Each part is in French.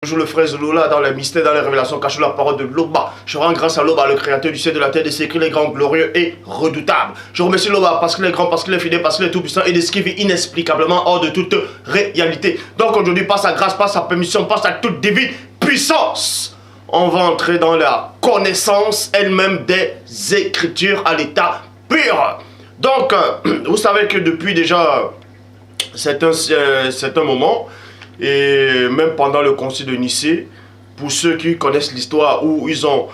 Toujours le frère Zolola dans les mystères, dans les révélations cachées la parole de Loba. Je rends grâce à Loba, le créateur du ciel, de la terre, des secrets, les grands, glorieux et redoutables. Je remercie Loba parce qu'il est grand, parce qu'il est fidèle, parce qu'il est tout puissant et de ce qui vit inexplicablement hors de toute réalité. Donc aujourd'hui, par sa grâce, par sa permission, par sa toute divine puissance, on va entrer dans la connaissance elle-même des Écritures à l'état pur. Donc, vous savez que depuis déjà c'est un moment, et même pendant le concile de Nicée, pour ceux qui connaissent l'histoire, où ils ont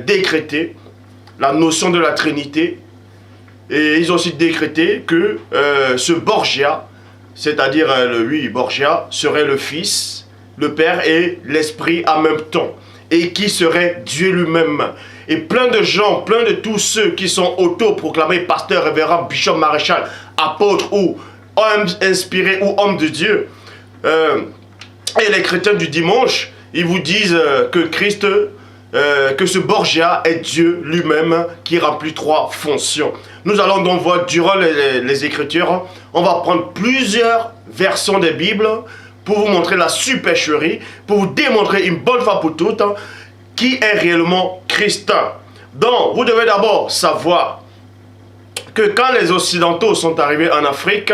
décrété la notion de la Trinité, et ils ont aussi décrété que ce Borgia, c'est-à-dire Borgia, serait le Fils, le Père et l'Esprit en même temps, et qui serait Dieu lui-même. Et plein de gens, plein de tous ceux qui sont autoproclamés pasteurs, révérends, bishops, maréchal, apôtres ou hommes inspirés ou hommes de Dieu, et les chrétiens du dimanche, ils vous disent que Christ, que ce Borgia est Dieu lui-même qui remplit trois fonctions. Nous allons donc voir durant les Écritures, on va prendre plusieurs versions des Bibles pour vous montrer la supercherie, pour vous démontrer une bonne fois pour toutes qui est réellement Christ. Donc, vous devez d'abord savoir que quand les Occidentaux sont arrivés en Afrique,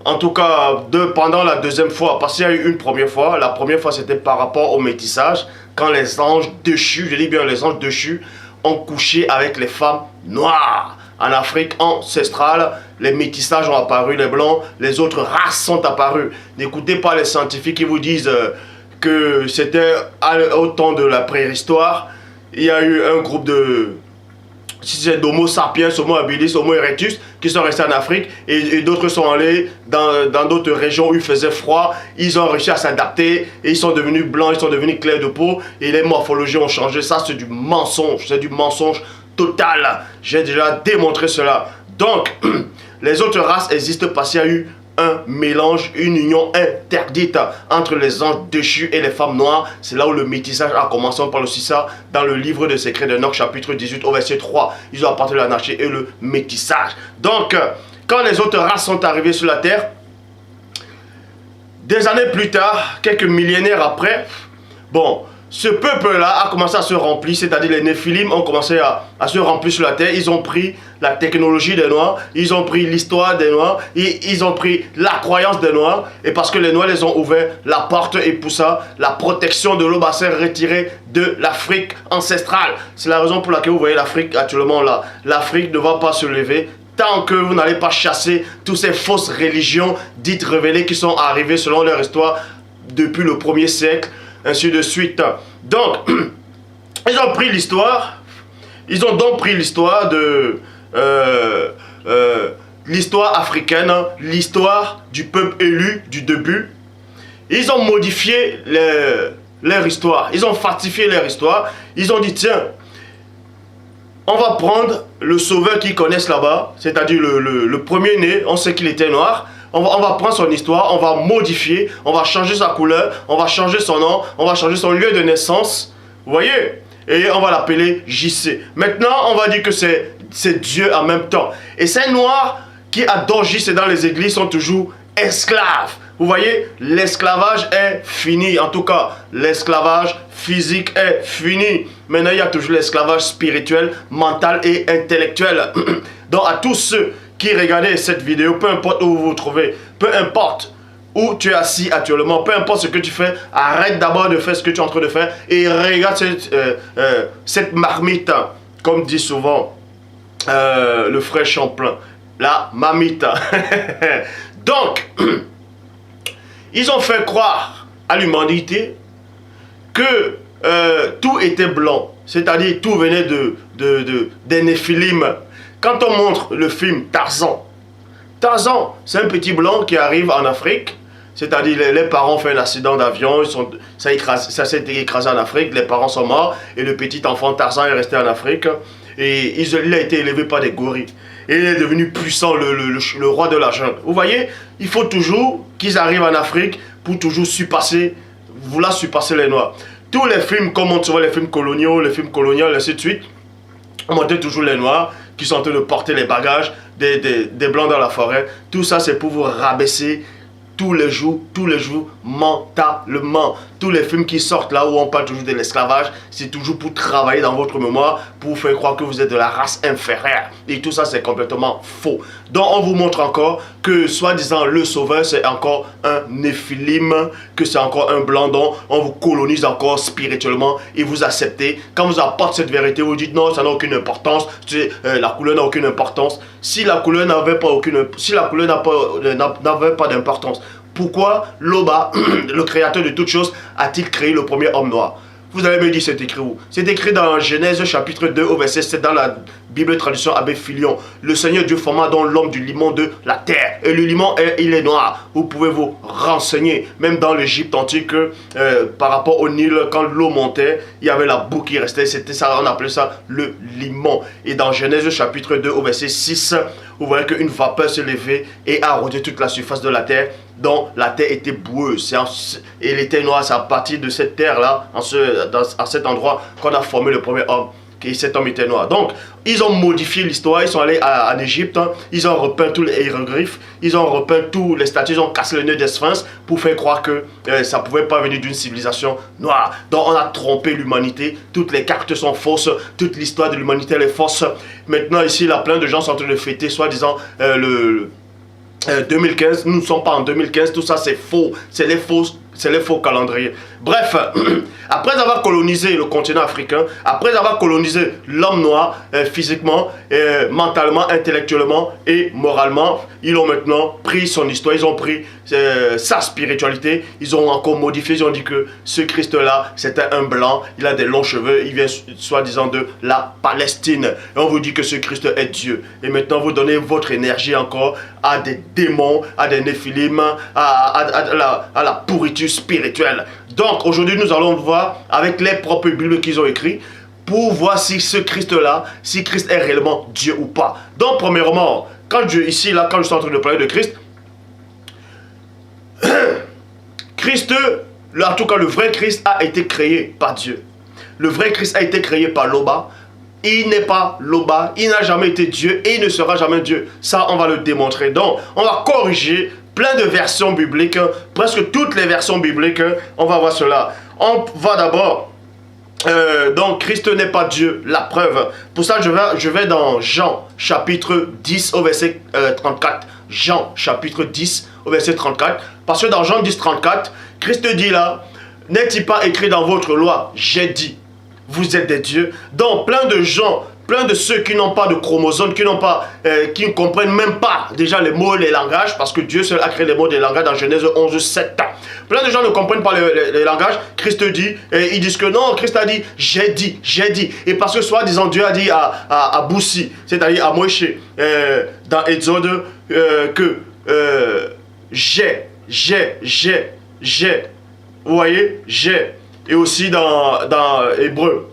en tout cas pendant la deuxième fois, parce qu'il y a eu une première fois, la première fois c'était par rapport au métissage, quand les anges déchus, je dis bien les anges déchus, ont couché avec les femmes noires. En Afrique ancestrale, les métissages ont apparu, les blancs, les autres races sont apparues. N'écoutez pas les scientifiques qui vous disent que c'était au temps de la préhistoire. Il y a eu un groupe d'Homo sapiens, Homo habilis, Homo erectus qui sont restés en Afrique et d'autres sont allés dans d'autres régions où il faisait froid. Ils ont réussi à s'adapter et ils sont devenus blancs, ils sont devenus clairs de peau et les morphologies ont changé. Ça, c'est du mensonge total. J'ai déjà démontré cela. Donc, les autres races existent parce qu'il y a eu un mélange, une union interdite entre les anges déchus et les femmes noires. C'est là où le métissage a commencé. On parle aussi ça dans le livre de secrets d'Enoch, chapitre 18 au verset 3. Ils ont apporté l'anarchie et le métissage. Donc, quand les autres races sont arrivées sur la terre, des années plus tard, quelques millénaires après, bon, ce peuple-là a commencé à se remplir, c'est-à-dire les Néphilim ont commencé à se remplir sur la terre. Ils ont pris la technologie des Noirs, ils ont pris l'histoire des Noirs, ils ont pris la croyance des Noirs. Et parce que les Noirs les ont ouvert la porte et pour ça, la protection de l'eau bassin retirée de l'Afrique ancestrale. C'est la raison pour laquelle vous voyez l'Afrique actuellement là. L'Afrique ne va pas se lever tant que vous n'allez pas chasser toutes ces fausses religions dites révélées qui sont arrivées selon leur histoire depuis le 1er siècle. Ainsi de suite. Donc, ils ont pris l'histoire. Ils ont donc pris l'histoire de l'histoire africaine, l'histoire du peuple élu du début. Ils ont modifié leur histoire. Ils ont falsifié leur histoire. Ils ont dit, tiens, on va prendre le sauveur qu'ils connaissent là-bas, c'est-à-dire le premier-né, on sait qu'il était noir. On va prendre son histoire, on va modifier, on va changer sa couleur, on va changer son nom, on va changer son lieu de naissance. Vous voyez? Et on va l'appeler JC. Maintenant, on va dire que c'est Dieu en même temps. Et ces noirs qui adorent JC dans les églises sont toujours esclaves. Vous voyez? L'esclavage est fini. En tout cas, l'esclavage physique est fini. Maintenant, il y a toujours l'esclavage spirituel, mental et intellectuel. Donc, à tous ceux qui regardez cette vidéo, peu importe où vous vous trouvez, peu importe où tu es assis actuellement, peu importe ce que tu fais, arrête d'abord de faire ce que tu es en train de faire et regarde cette marmite, comme dit souvent le frère Champlain, la marmite. Donc, ils ont fait croire à l'humanité que tout était blanc, c'est-à-dire tout venait des Néphilim. Quand on montre le film Tarzan, c'est un petit blanc qui arrive en Afrique, c'est-à-dire les parents ont fait un accident d'avion, ça s'est écrasé en Afrique, les parents sont morts, et le petit enfant Tarzan est resté en Afrique, et il a été élevé par des gorilles. Et il est devenu puissant, le roi de la jungle. Vous voyez, il faut toujours qu'ils arrivent en Afrique pour toujours vouloir surpasser les Noirs. Tous les films, comme on voit les films coloniaux, ainsi de suite, on montre toujours les Noirs qui sont en train de porter les bagages des Blancs dans la forêt. Tout ça, c'est pour vous rabaisser tous les jours, mentalement. tous les films qui sortent là où on parle toujours de l'esclavage, c'est toujours pour travailler dans votre mémoire, pour vous faire croire que vous êtes de la race inférieure. Et tout ça, c'est complètement faux. Donc, on vous montre encore que, soi-disant, le sauveur, c'est encore un néphilim, que c'est encore un blanc, donc on vous colonise encore spirituellement et vous acceptez. Quand vous apportez cette vérité, vous dites non, ça n'a aucune importance, la couleur n'a aucune importance. Si la couleur n'avait pas d'importance, pourquoi Loba, le créateur de toutes choses, a-t-il créé le premier homme noir? Vous allez me dire, c'est écrit où? C'est écrit dans Genèse chapitre 2 au verset 7 dans la Bible traduction Abbé Filion. Le Seigneur Dieu forma donc l'homme du limon de la terre. Et le limon, il est noir. Vous pouvez vous renseigner. Même dans l'Égypte antique, par rapport au Nil, quand l'eau montait, il y avait la boue qui restait. C'était ça, on appelait ça le limon. Et dans Genèse chapitre 2 au verset 6, vous voyez qu'une vapeur s'est levée et a arrosé toute la surface de la terre. Donc la terre était boueuse et elle était noire. C'est à partir de cette terre-là, à cet endroit, qu'on a formé le premier homme. Et cet homme était noir. Donc, ils ont modifié l'histoire. Ils sont allés en Égypte. Ils ont repeint tous les hiéroglyphes. Ils ont repeint tous les statues. Ils ont cassé le nœud des sphinx pour faire croire que ça ne pouvait pas venir d'une civilisation noire. Donc, on a trompé l'humanité. Toutes les cartes sont fausses. Toute l'histoire de l'humanité est fausse. Maintenant, ici, là, plein de gens sont en train de fêter, soi-disant, 2015, nous ne sommes pas en 2015, tout ça c'est faux, c'est les faux calendriers. Bref, après avoir colonisé le continent africain, après avoir colonisé l'homme noir, physiquement, mentalement, intellectuellement et moralement, ils ont maintenant pris son histoire, ils ont pris sa spiritualité, ils ont encore modifié, ils ont dit que ce Christ-là, c'était un blanc, il a des longs cheveux, il vient soi-disant de la Palestine. Et on vous dit que ce Christ est Dieu. Et maintenant, vous donnez votre énergie encore à des démons, à des néphilim, à la pourriture spirituelle. Donc, aujourd'hui, nous allons voir avec les propres Bibles qu'ils ont écrites pour voir si ce Christ-là, si Christ est réellement Dieu ou pas. Donc, premièrement, quand je suis en train de parler de Christ, Christ, en tout cas le vrai Christ a été créé par Dieu. Le vrai Christ a été créé par Loba. Il n'est pas Loba, il n'a jamais été Dieu et il ne sera jamais Dieu. Ça, on va le démontrer. Donc, on va corriger plein de versions bibliques, presque toutes les versions bibliques. On va voir cela. On va d'abord... donc, Christ n'est pas Dieu, la preuve. Pour ça, je vais dans Jean, chapitre 10, au verset 34. Jean, chapitre 10, au verset 34. Parce que dans Jean 10, 34, Christ dit là, n'est-il pas écrit dans votre loi, j'ai dit, vous êtes des dieux. Donc, plein de gens, plein de ceux qui n'ont pas de chromosomes, qui ne comprennent même pas déjà les mots et les langages, parce que Dieu seul a créé les mots et les langages dans Genèse 11, 7. Plein de gens ne comprennent pas les langages. Christ dit, et ils disent que non, Christ a dit, j'ai dit, j'ai dit. Et parce que soi-disant Dieu a dit à Boussi, c'est-à-dire à Moïse, dans Exode, que j'ai. Vous voyez, j'ai. Et aussi dans Hébreu.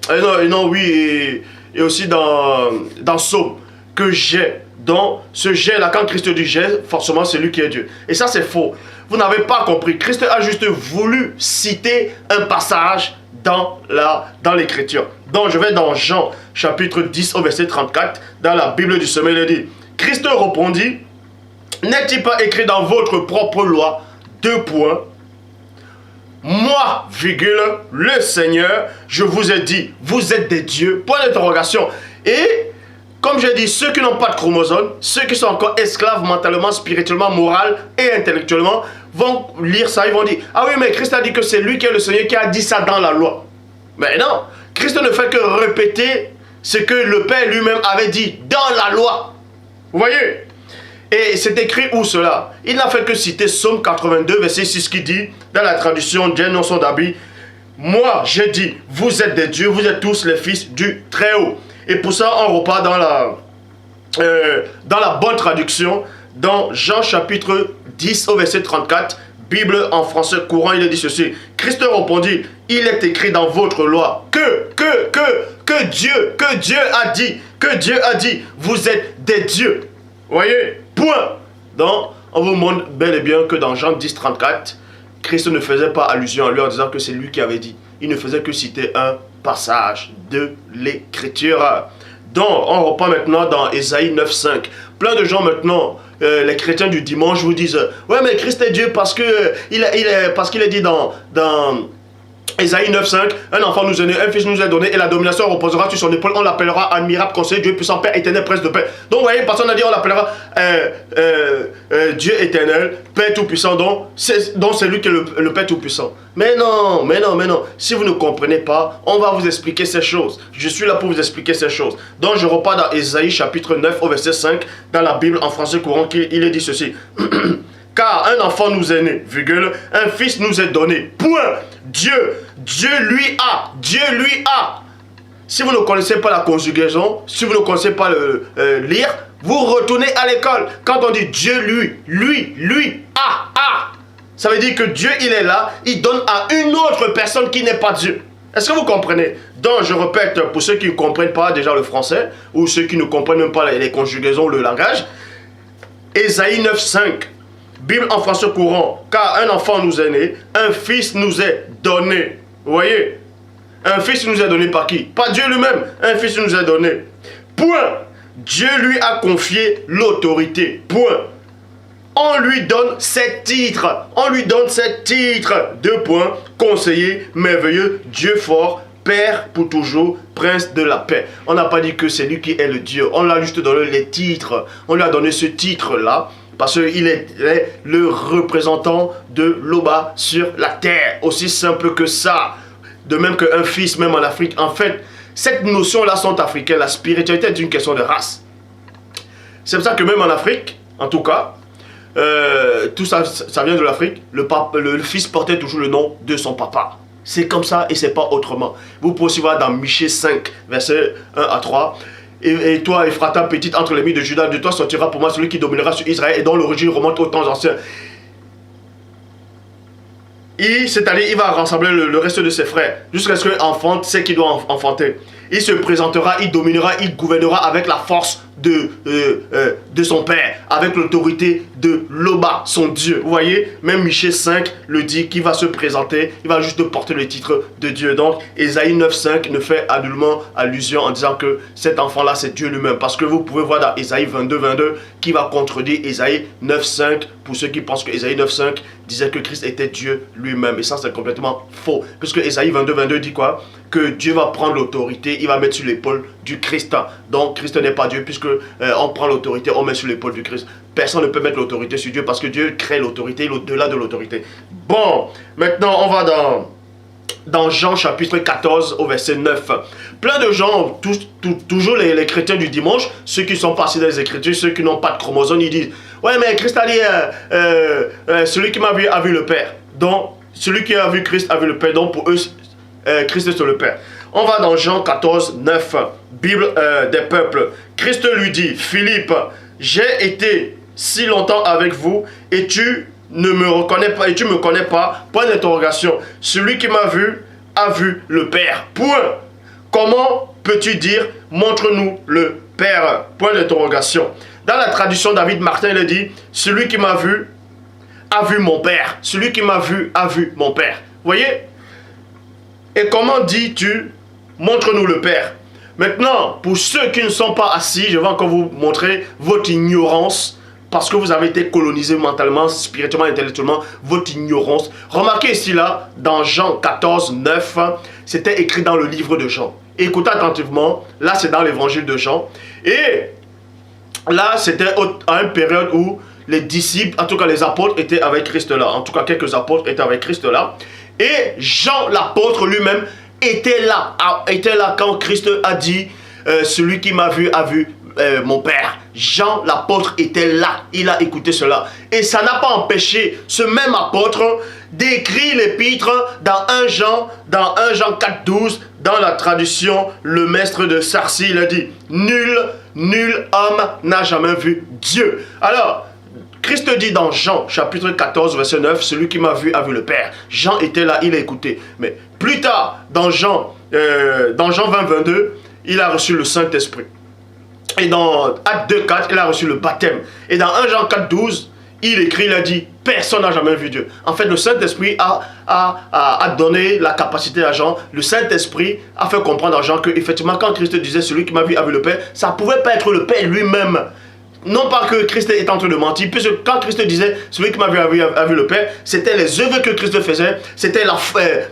Et aussi dans Somme, que j'ai. Donc, ce j'ai là, quand Christ dit j'ai, forcément c'est lui qui est Dieu. Et ça c'est faux. Vous n'avez pas compris. Christ a juste voulu citer un passage dans l'écriture. Donc, je vais dans Jean, chapitre 10, au verset 34, dans la Bible du Semeur, il dit, Christ répondit, n'est-il pas écrit dans votre propre loi, 2 points, moi, virgule, le Seigneur, je vous ai dit, vous êtes des dieux, point d'interrogation. Et, comme j'ai dit, ceux qui n'ont pas de chromosomes, ceux qui sont encore esclaves mentalement, spirituellement, moral et intellectuellement, vont lire ça, ils vont dire, ah oui, mais Christ a dit que c'est lui qui est le Seigneur qui a dit ça dans la loi. Mais non, Christ ne fait que répéter ce que le Père lui-même avait dit dans la loi. Vous voyez? Et c'est écrit où cela? Il n'a fait que citer Psaume 82, verset 6 qui dit, dans la traduction Jeune son d'habit, moi j'ai dit, vous êtes des dieux, vous êtes tous les fils du Très-Haut. Et pour ça, on repart dans la bonne traduction, dans Jean chapitre 10 au verset 34, Bible en français courant, il dit ceci. Christ répondit, il est écrit dans votre loi que Dieu a dit, vous êtes des dieux. Vous voyez? Point. Donc, on vous montre bel et bien que dans Jean 10, 34, Christ ne faisait pas allusion à lui en disant que c'est lui qui avait dit. Il ne faisait que citer un passage de l'écriture. Donc, on reprend maintenant dans Ésaïe 9, 5. Plein de gens maintenant, les chrétiens du dimanche vous disent, ouais mais Christ est Dieu parce qu'il est dit dans Ésaïe 9,5, un enfant nous est né, un fils nous est donné, et la domination reposera sur son épaule. On l'appellera admirable conseiller, Dieu puissant, Père éternel, prince de paix. Donc, vous voyez, personne n'a dit on l'appellera Dieu éternel, Père tout-puissant, donc c'est lui qui est le Père tout-puissant. Mais non. Si vous ne comprenez pas, on va vous expliquer ces choses. Je suis là pour vous expliquer ces choses. Donc, je repars dans Ésaïe chapitre 9 au verset 5, dans la Bible en français courant, il est dit ceci. Car un enfant nous est né, virgule, un fils nous est donné. Point. Dieu lui a. Si vous ne connaissez pas la conjugaison, si vous ne connaissez pas le lire, vous retournez à l'école. Quand on dit Dieu lui a. Ça veut dire que Dieu, il est là, il donne à une autre personne qui n'est pas Dieu. Est-ce que vous comprenez? Donc, je répète, pour ceux qui ne comprennent pas déjà le français, ou ceux qui ne comprennent même pas les conjugaisons, le langage, Ésaïe 9,5. Bible en français courant, car un enfant nous est né, un fils nous est donné. Vous voyez? Un fils nous est donné par qui? Pas Dieu lui-même, un fils nous est donné. Point. Dieu lui a confié l'autorité. Point. On lui donne ses titres. Deux points. Conseiller, merveilleux, Dieu fort, Père pour toujours, Prince de la paix. On n'a pas dit que c'est lui qui est le Dieu. On lui a juste donné les titres. On lui a donné ce titre-là. Parce qu'il est le représentant de l'Oba sur la terre. Aussi simple que ça. De même qu'un fils, même en Afrique. En fait, cette notion-là sont africaines. La spiritualité est une question de race. C'est pour ça que même en Afrique, en tout cas, tout ça, ça vient de l'Afrique. Le fils portait toujours le nom de son papa. C'est comme ça et c'est pas autrement. Vous pouvez aussi voir dans Michée 5, versets 1 à 3. Et toi, Ephrata, petite entre les milles de Juda, de toi sortira pour moi celui qui dominera sur Israël et dont l'origine remonte aux temps anciens. C'est-à-dire, il va rassembler le reste de ses frères jusqu'à ce qu'il enfante ce qu'il doit enfanter. Il se présentera, il dominera, il gouvernera avec la force de son père, avec l'autorité de l'Oba, son Dieu. Vous voyez, même Michée 5 le dit qu'il va se présenter, il va juste porter le titre de Dieu. Donc, Ésaïe 9,5 ne fait nullement allusion en disant que cet enfant-là, c'est Dieu lui-même. Parce que vous pouvez voir dans Ésaïe 22 qui va contredire Ésaïe 9,5 pour ceux qui pensent que Ésaïe 9,5 disait que Christ était Dieu lui-même. Et ça, c'est complètement faux. Puisque Ésaïe 22 dit quoi? Que Dieu va prendre l'autorité, il va mettre sur l'épaule du Christ. Donc Christ n'est pas Dieu, puisque on prend l'autorité, on met sur l'épaule du Christ. Personne ne peut mettre l'autorité sur Dieu parce que Dieu crée l'autorité, au-delà de l'autorité. Bon, maintenant on va dans Jean chapitre 14 au verset 9. Plein de gens, toujours les chrétiens du dimanche, ceux qui sont passés dans les Écritures, ceux qui n'ont pas de chromosomes, ils disent « Ouais, mais Christ a dit, celui qui m'a vu a vu le Père. » Donc, celui qui a vu Christ a vu le Père. Donc, pour eux, Christ est le Père. On va dans Jean 14, 9, Bible des peuples. Christ lui dit, Philippe, j'ai été si longtemps avec vous et tu ne me reconnais pas et tu me connais pas. Point d'interrogation. Celui qui m'a vu a vu le Père. Point. Comment peux-tu dire, montre-nous le Père? Point d'interrogation. Dans la traduction, David Martin, il dit, celui qui m'a vu a vu mon Père. Celui qui m'a vu a vu mon Père. Vous voyez? Et comment dis-tu, montre-nous le Père? Maintenant, pour ceux qui ne sont pas assis, je vais encore vous montrer votre ignorance, parce que vous avez été colonisé mentalement, spirituellement, intellectuellement, votre ignorance. Remarquez ici, là, dans Jean 14, 9, c'était écrit dans le livre de Jean. Écoutez attentivement, là c'est dans l'évangile de Jean. Et là, c'était à une période où les disciples, en tout cas les apôtres, étaient avec Christ là. En tout cas, quelques apôtres étaient avec Christ là. Et Jean l'apôtre lui-même était là quand Christ a dit celui qui m'a vu a vu mon Père. Jean l'apôtre était là, il a écouté cela. Et ça n'a pas empêché ce même apôtre d'écrire l'épître dans 1 Jean 4,12, dans la traduction, le maître de Sarcy, il a dit nul homme n'a jamais vu Dieu. Alors, Christ dit dans Jean, chapitre 14, verset 9, celui qui m'a vu a vu le Père. Jean était là, il a écouté. Mais plus tard, dans Jean 20, 22, il a reçu le Saint-Esprit. Et dans Acte 2, 4, il a reçu le baptême. Et dans 1 Jean 4, 12, il écrit, il a dit, personne n'a jamais vu Dieu. En fait, le Saint-Esprit a donné la capacité à Jean. Le Saint-Esprit a fait comprendre à Jean que, effectivement, quand Christ disait, celui qui m'a vu a vu le Père, ça ne pouvait pas être le Père lui-même. non pas que Christ est en train de mentir, puisque quand Christ disait celui qui m'a vu a vu le Père, c'était les œuvres que Christ faisait, c'était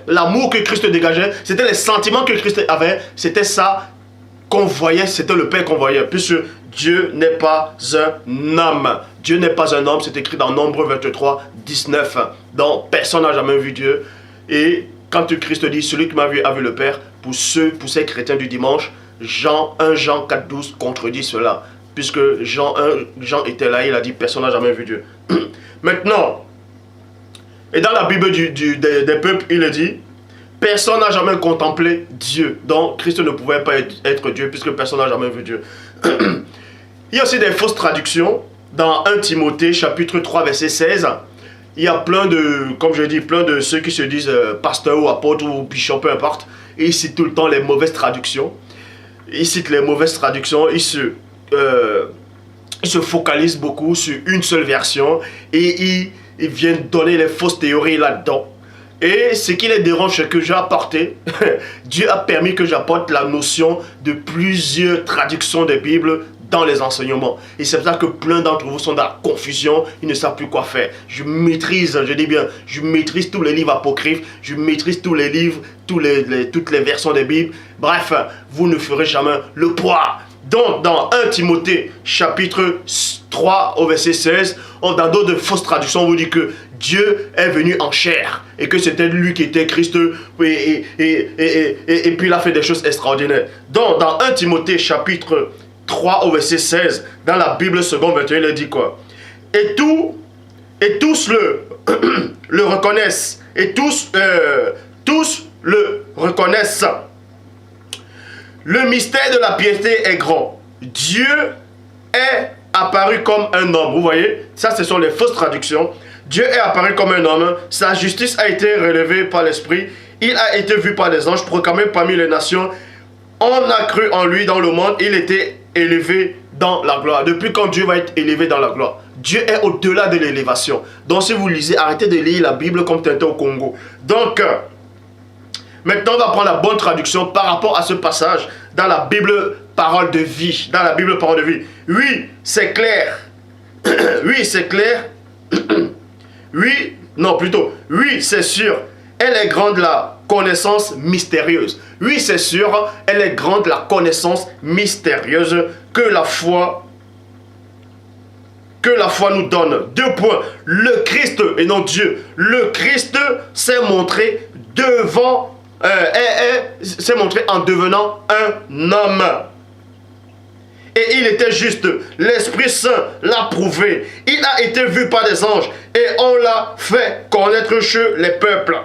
l'amour que Christ dégageait, c'était les sentiments que Christ avait, c'était ça qu'on voyait, c'était le Père qu'on voyait, puisque Dieu n'est pas un homme. Dieu n'est pas un homme, c'est écrit dans Nombre 23, 19. Donc personne n'a jamais vu Dieu. Et quand Christ dit celui qui m'a vu a vu le Père, pour ces chrétiens du dimanche, 1 Jean 4, 12 contredit cela. Puisque Jean était là, il a dit personne n'a jamais vu Dieu. Maintenant, et dans la Bible des peuples, il est dit personne n'a jamais contemplé Dieu. Donc Christ ne pouvait pas être Dieu puisque personne n'a jamais vu Dieu. Il y a aussi des fausses traductions. Dans 1 Timothée chapitre 3 verset 16, il y a plein de, comme je dis, plein de ceux qui se disent pasteurs ou apôtres ou bishop, peu importe. Et ils citent tout le temps les mauvaises traductions. Ils citent les mauvaises traductions, ils se focalisent beaucoup sur une seule version et ils viennent donner les fausses théories là-dedans. Et ce qui les dérange, c'est que j'ai apporté, Dieu a permis que j'apporte la notion de plusieurs traductions des Bibles dans les enseignements. Et c'est pour ça que plein d'entre vous sont dans la confusion, ils ne savent plus quoi faire. Je maîtrise, je dis bien, je maîtrise tous les livres apocryphes, je maîtrise tous les livres, toutes les versions des Bibles. Bref, vous ne ferez jamais le poids. Donc, dans 1 Timothée, chapitre 3, au verset 16, dans d'autres fausses traductions, on vous dit que Dieu est venu en chair et que c'était lui qui était Christ et puis il a fait des choses extraordinaires. Donc, dans 1 Timothée, chapitre 3, au verset 16, dans la Bible seconde 21, il dit quoi? Et tous le reconnaissent, et tous le reconnaissent. Le mystère de la piété est grand. Dieu est apparu comme un homme. Vous voyez, ça ce sont les fausses traductions. Dieu est apparu comme un homme. Sa justice a été relevée par l'Esprit. Il a été vu par les anges, proclamé parmi les nations. On a cru en lui dans le monde. Il était élevé dans la gloire. Depuis quand Dieu va être élevé dans la gloire? Dieu est au-delà de l'élévation. Donc si vous lisez, arrêtez de lire la Bible comme Tintin au Congo. Donc, maintenant, on va prendre la bonne traduction par rapport à ce passage dans la Bible parole de vie. Dans la Bible parole de vie. Oui, c'est clair. Oui, c'est clair. Oui, non, plutôt. Oui, c'est sûr. Elle est grande la connaissance mystérieuse. Oui, c'est sûr. Elle est grande la connaissance mystérieuse que la foi nous donne. 2 points. Le Christ, et non Dieu. Le Christ s'est montré s'est montré en devenant un homme. Et il était juste. L'Esprit Saint l'a prouvé. Il a été vu par des anges. Et on l'a fait connaître chez les peuples.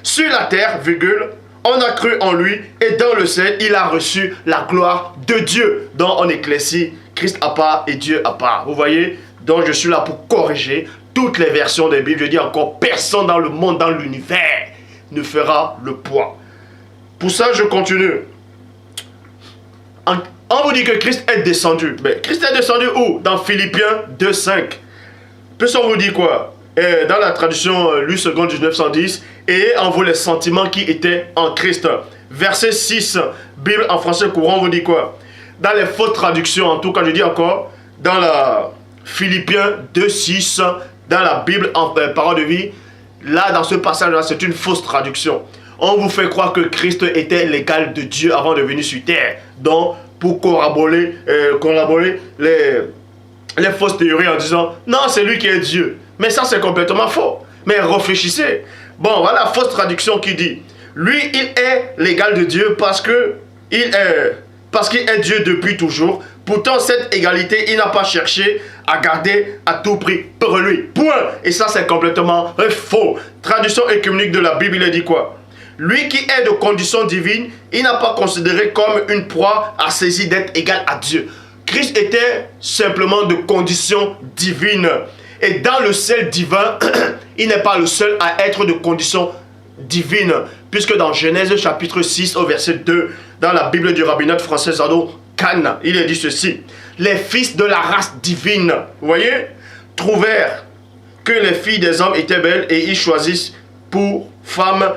Sur la terre, virgule, on a cru en lui. Et dans le ciel, il a reçu la gloire de Dieu. Donc en Ecclésie, Christ à part et Dieu à part. Vous voyez? Donc je suis là pour corriger toutes les versions des Bibles. Je dis encore, personne dans le monde, dans l'univers, ne fera le poids. Pour ça, je continue. On vous dit que Christ est descendu. Mais Christ est descendu où? Dans Philippiens 2,5. Puis on vous dit quoi? Dans la traduction Louis II 1910, et en vous les sentiments qui étaient en Christ. Verset 6, Bible en français courant, on vous dit quoi? Dans les fausses traductions, en tout cas, je dis encore, dans la Philippiens 2,6, dans la Bible en parole de vie, là, dans ce passage-là, c'est une fausse traduction. On vous fait croire que Christ était l'égal de Dieu avant de venir sur terre. Donc, pour corroborer les fausses théories en disant « Non, c'est lui qui est Dieu ». Mais ça, c'est complètement faux. Mais réfléchissez. Bon, voilà la fausse traduction qui dit « Lui, il est l'égal de Dieu parce qu'il est Dieu depuis toujours. Pourtant, cette égalité, il n'a pas cherché à garder à tout prix pour lui. Point. Et ça, c'est complètement faux. Traduction écuménique de la Bible, il dit quoi? Lui qui est de condition divine, il n'a pas considéré comme une proie à saisir d'être égal à Dieu. Christ était simplement de condition divine. Et dans le ciel divin, il n'est pas le seul à être de condition divine. Puisque dans Genèse chapitre 6 au verset 2, dans la Bible du rabbinat français Zado Khan, il est dit ceci. Les fils de la race divine, vous voyez, trouvèrent que les filles des hommes étaient belles et ils choisissent pour femmes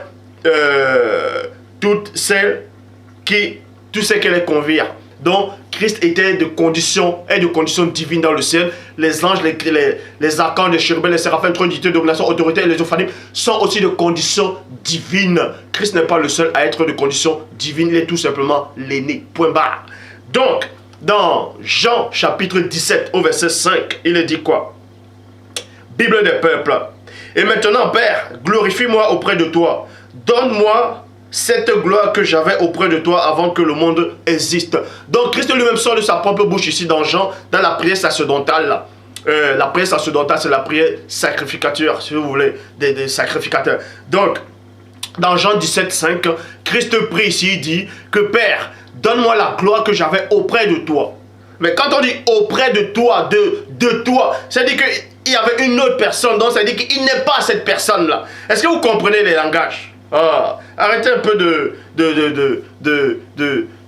toutes celles qui les convirent. Donc, Christ était de condition divine dans le ciel. Les anges, les archanges, les chérubins, les séraphins, trône, dignité, domination, autorité et les ophanimes sont aussi de condition divine. Christ n'est pas le seul à être de condition divine, il est tout simplement l'aîné. Point barre. Donc, dans Jean chapitre 17 au verset 5, il est dit quoi? Bible des peuples. Et maintenant, Père, glorifie-moi auprès de toi. Donne-moi cette gloire que j'avais auprès de toi avant que le monde existe. Donc Christ lui-même sort de sa propre bouche ici dans Jean, dans la prière sacerdotale. La prière sacerdotale, c'est la prière sacrificature, si vous voulez, des sacrificateurs. Donc, dans Jean 17, 5, Christ prie ici, il dit que Père, donne-moi la gloire que j'avais auprès de toi. Mais quand on dit auprès de toi, de toi, ça veut dire qu'il y avait une autre personne, donc ça veut dire qu'il n'est pas cette personne-là. Est-ce que vous comprenez les langages? Arrêtez un peu de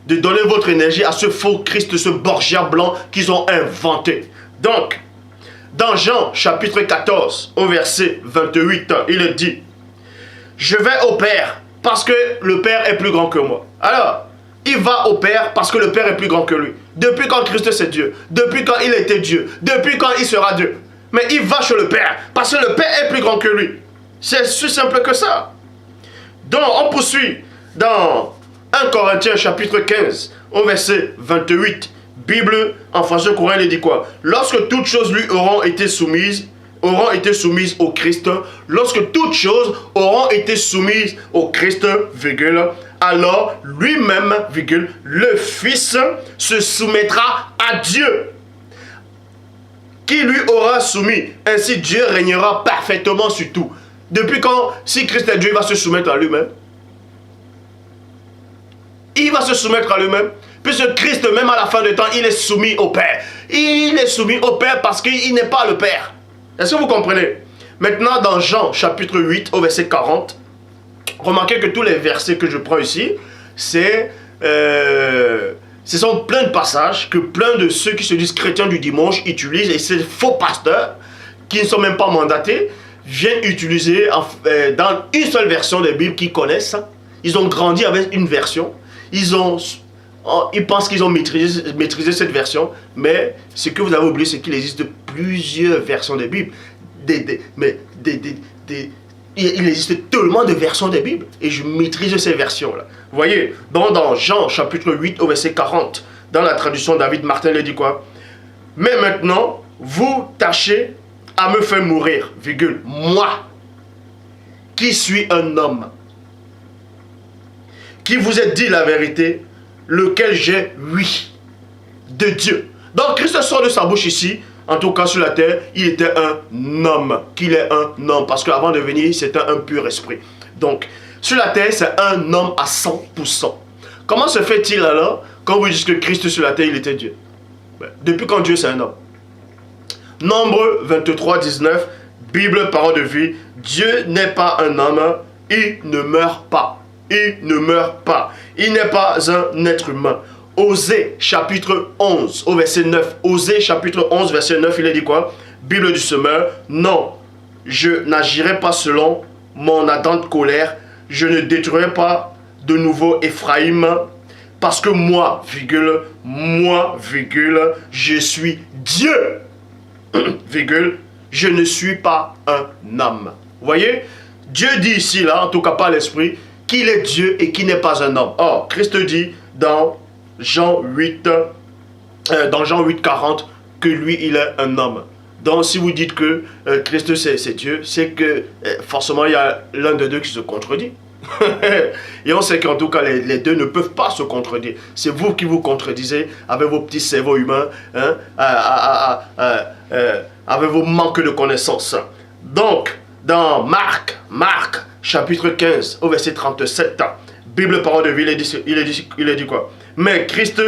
donner votre énergie à ce faux Christ, ce Borgia blanc qu'ils ont inventé. Donc, dans Jean chapitre 14, au verset 28, il dit: je vais au Père parce que le Père est plus grand que moi. Alors, il va au Père parce que le Père est plus grand que lui. Depuis quand Christ c'est Dieu? Depuis quand il était Dieu? Depuis quand il sera Dieu? Mais il va chez le Père parce que le Père est plus grand que lui. C'est si simple que ça. Donc, on poursuit dans 1 Corinthiens chapitre 15, au verset 28. Bible, en français courant, il dit quoi? Lorsque toutes choses lui auront été soumises au Christ, lorsque toutes choses auront été soumises au Christ, virgule, alors lui-même, virgule, le Fils se soumettra à Dieu, qui lui aura soumis. Ainsi Dieu régnera parfaitement sur tout. Depuis quand, si Christ est Dieu, il va se soumettre à lui-même? Il va se soumettre à lui-même. Puisque Christ, même à la fin du temps, il est soumis au Père. Il est soumis au Père parce qu'il n'est pas le Père. Est-ce que vous comprenez? Maintenant, dans Jean, chapitre 8, au verset 40, remarquez que tous les versets que je prends ici, ce sont plein de passages que plein de ceux qui se disent chrétiens du dimanche utilisent, et ces faux pasteurs, qui ne sont même pas mandatés, viennent utiliser dans une seule version des Bibles qu'ils connaissent. Ils ont grandi avec une version. Ils pensent qu'ils ont maîtrisé cette version, mais ce que vous avez oublié, c'est qu'il existe plusieurs versions des Bibles. Il existe tellement de versions des Bibles, et je maîtrise ces versions-là. Vous voyez, dans Jean chapitre 8 au verset 40, dans la traduction David Martin, il dit quoi? Mais maintenant, vous tâchez à me faire mourir, virgule, moi, qui suis un homme, qui vous ai dit la vérité, lequel j'ai oui de Dieu. Donc Christ sort de sa bouche ici, en tout cas sur la terre, il était un homme, qu'il est un homme, parce qu'avant de venir, c'était un pur esprit. Donc, sur la terre, c'est un homme à 100%. Comment se fait-il alors, quand vous dites que Christ sur la terre, il était Dieu? Depuis quand Dieu c'est un homme? Nombre 23, 19, Bible, parole de vie, Dieu n'est pas un homme, il ne meurt pas. Il ne meurt pas. Il n'est pas un être humain. Osée chapitre 11 au verset 9. Osée chapitre 11 verset 9, il est dit quoi? Bible du semeur. Non, je n'agirai pas selon mon ardente colère. Je ne détruirai pas de nouveau Éphraïm. Parce que moi, je suis Dieu. Virgule, je ne suis pas un homme. Vous voyez? Dieu dit ici, là, en tout cas pas l'esprit, qu'il est Dieu et qu'il n'est pas un homme. Or, Christ dit dans Jean 8, 40, que lui, il est un homme. Donc, si vous dites que Christ, c'est Dieu, c'est que forcément, il y a l'un des deux qui se contredit. Et on sait qu'en tout cas, les deux ne peuvent pas se contredire. C'est vous qui vous contredisez avec vos petits cerveaux humains, hein, avec vos manques de connaissances. Donc, dans Marc, chapitre 15, au verset 37, Bible, parole de vie, il est dit quoi? Mais Christ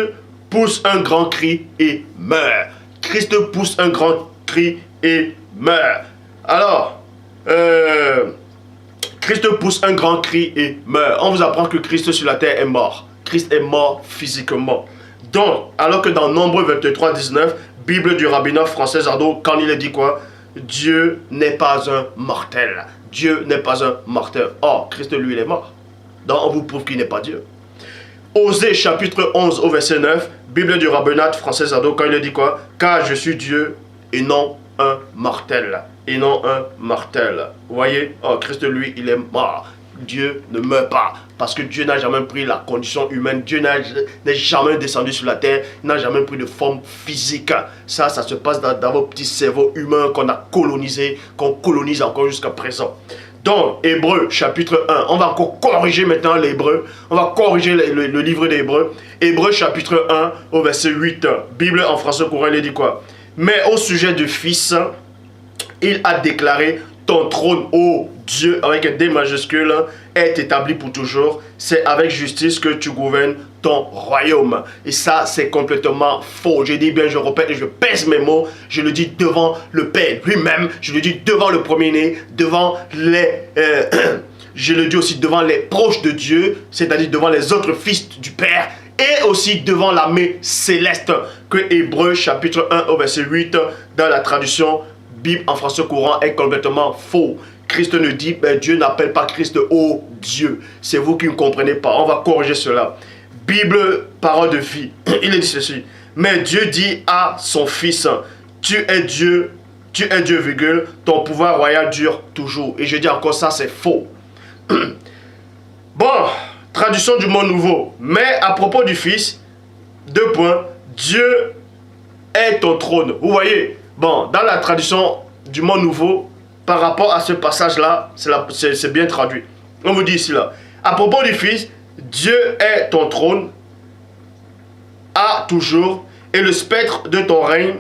pousse un grand cri et meurt. Christ pousse un grand cri et meurt. Alors, Christ pousse un grand cri et meurt. On vous apprend que Christ sur la terre est mort. Christ est mort physiquement. Donc, alors que dans Nombre 23, 19, Bible du rabbinat français Ardo, quand il est dit quoi? Dieu n'est pas un mortel. Dieu n'est pas un mortel. Or, Christ, lui, il est mort. Donc, on vous prouve qu'il n'est pas Dieu. Osée chapitre 11 au verset 9, Bible du rabbinat français Zado, quand il dit quoi? Car je suis Dieu et non un mortel. Et non un mortel. Vous voyez? Oh, Christ, lui, il est mort. Dieu ne meurt pas. Parce que Dieu n'a jamais pris la condition humaine. Dieu n'est jamais descendu sur la terre. Il n'a jamais pris de forme physique. Ça se passe dans vos petits cerveaux humains qu'on a colonisés, qu'on colonise encore jusqu'à présent. Donc, Hébreux, chapitre 1. On va encore corriger maintenant l'Hébreu. On va corriger le livre d'Hébreux. Hébreux, chapitre 1, au verset 8. Bible en français courant, il dit quoi? Mais au sujet du Fils, il a déclaré: ton trône, ô Dieu, avec un D majuscule, est établi pour toujours. C'est avec justice que tu gouvernes ton royaume. Et ça, c'est complètement faux. Je dis bien, je répète et je pèse mes mots. Je le dis devant le Père lui-même. Je le dis devant le premier-né, devant les... je le dis aussi devant les proches de Dieu, c'est-à-dire devant les autres fils du Père, et aussi devant l'armée céleste, que Hébreux chapitre 1 au verset 8, dans la traduction Bible en français courant, est complètement faux. Christ ne dit, Dieu n'appelle pas Christ ô Dieu. C'est vous qui ne comprenez pas. On va corriger cela. Bible, parole de vie. Il dit ceci. Mais Dieu dit à son Fils, tu es Dieu, virgule, ton pouvoir royal dure toujours. Et je dis encore ça, c'est faux. Bon, traduction du mot nouveau. Mais à propos du Fils, deux points, Dieu est ton trône. Vous voyez, bon, dans la traduction du mot nouveau, par rapport à ce passage-là, c'est bien traduit. On vous dit ici, là. À propos du Fils, Dieu est ton trône, à toujours, et le spectre de ton règne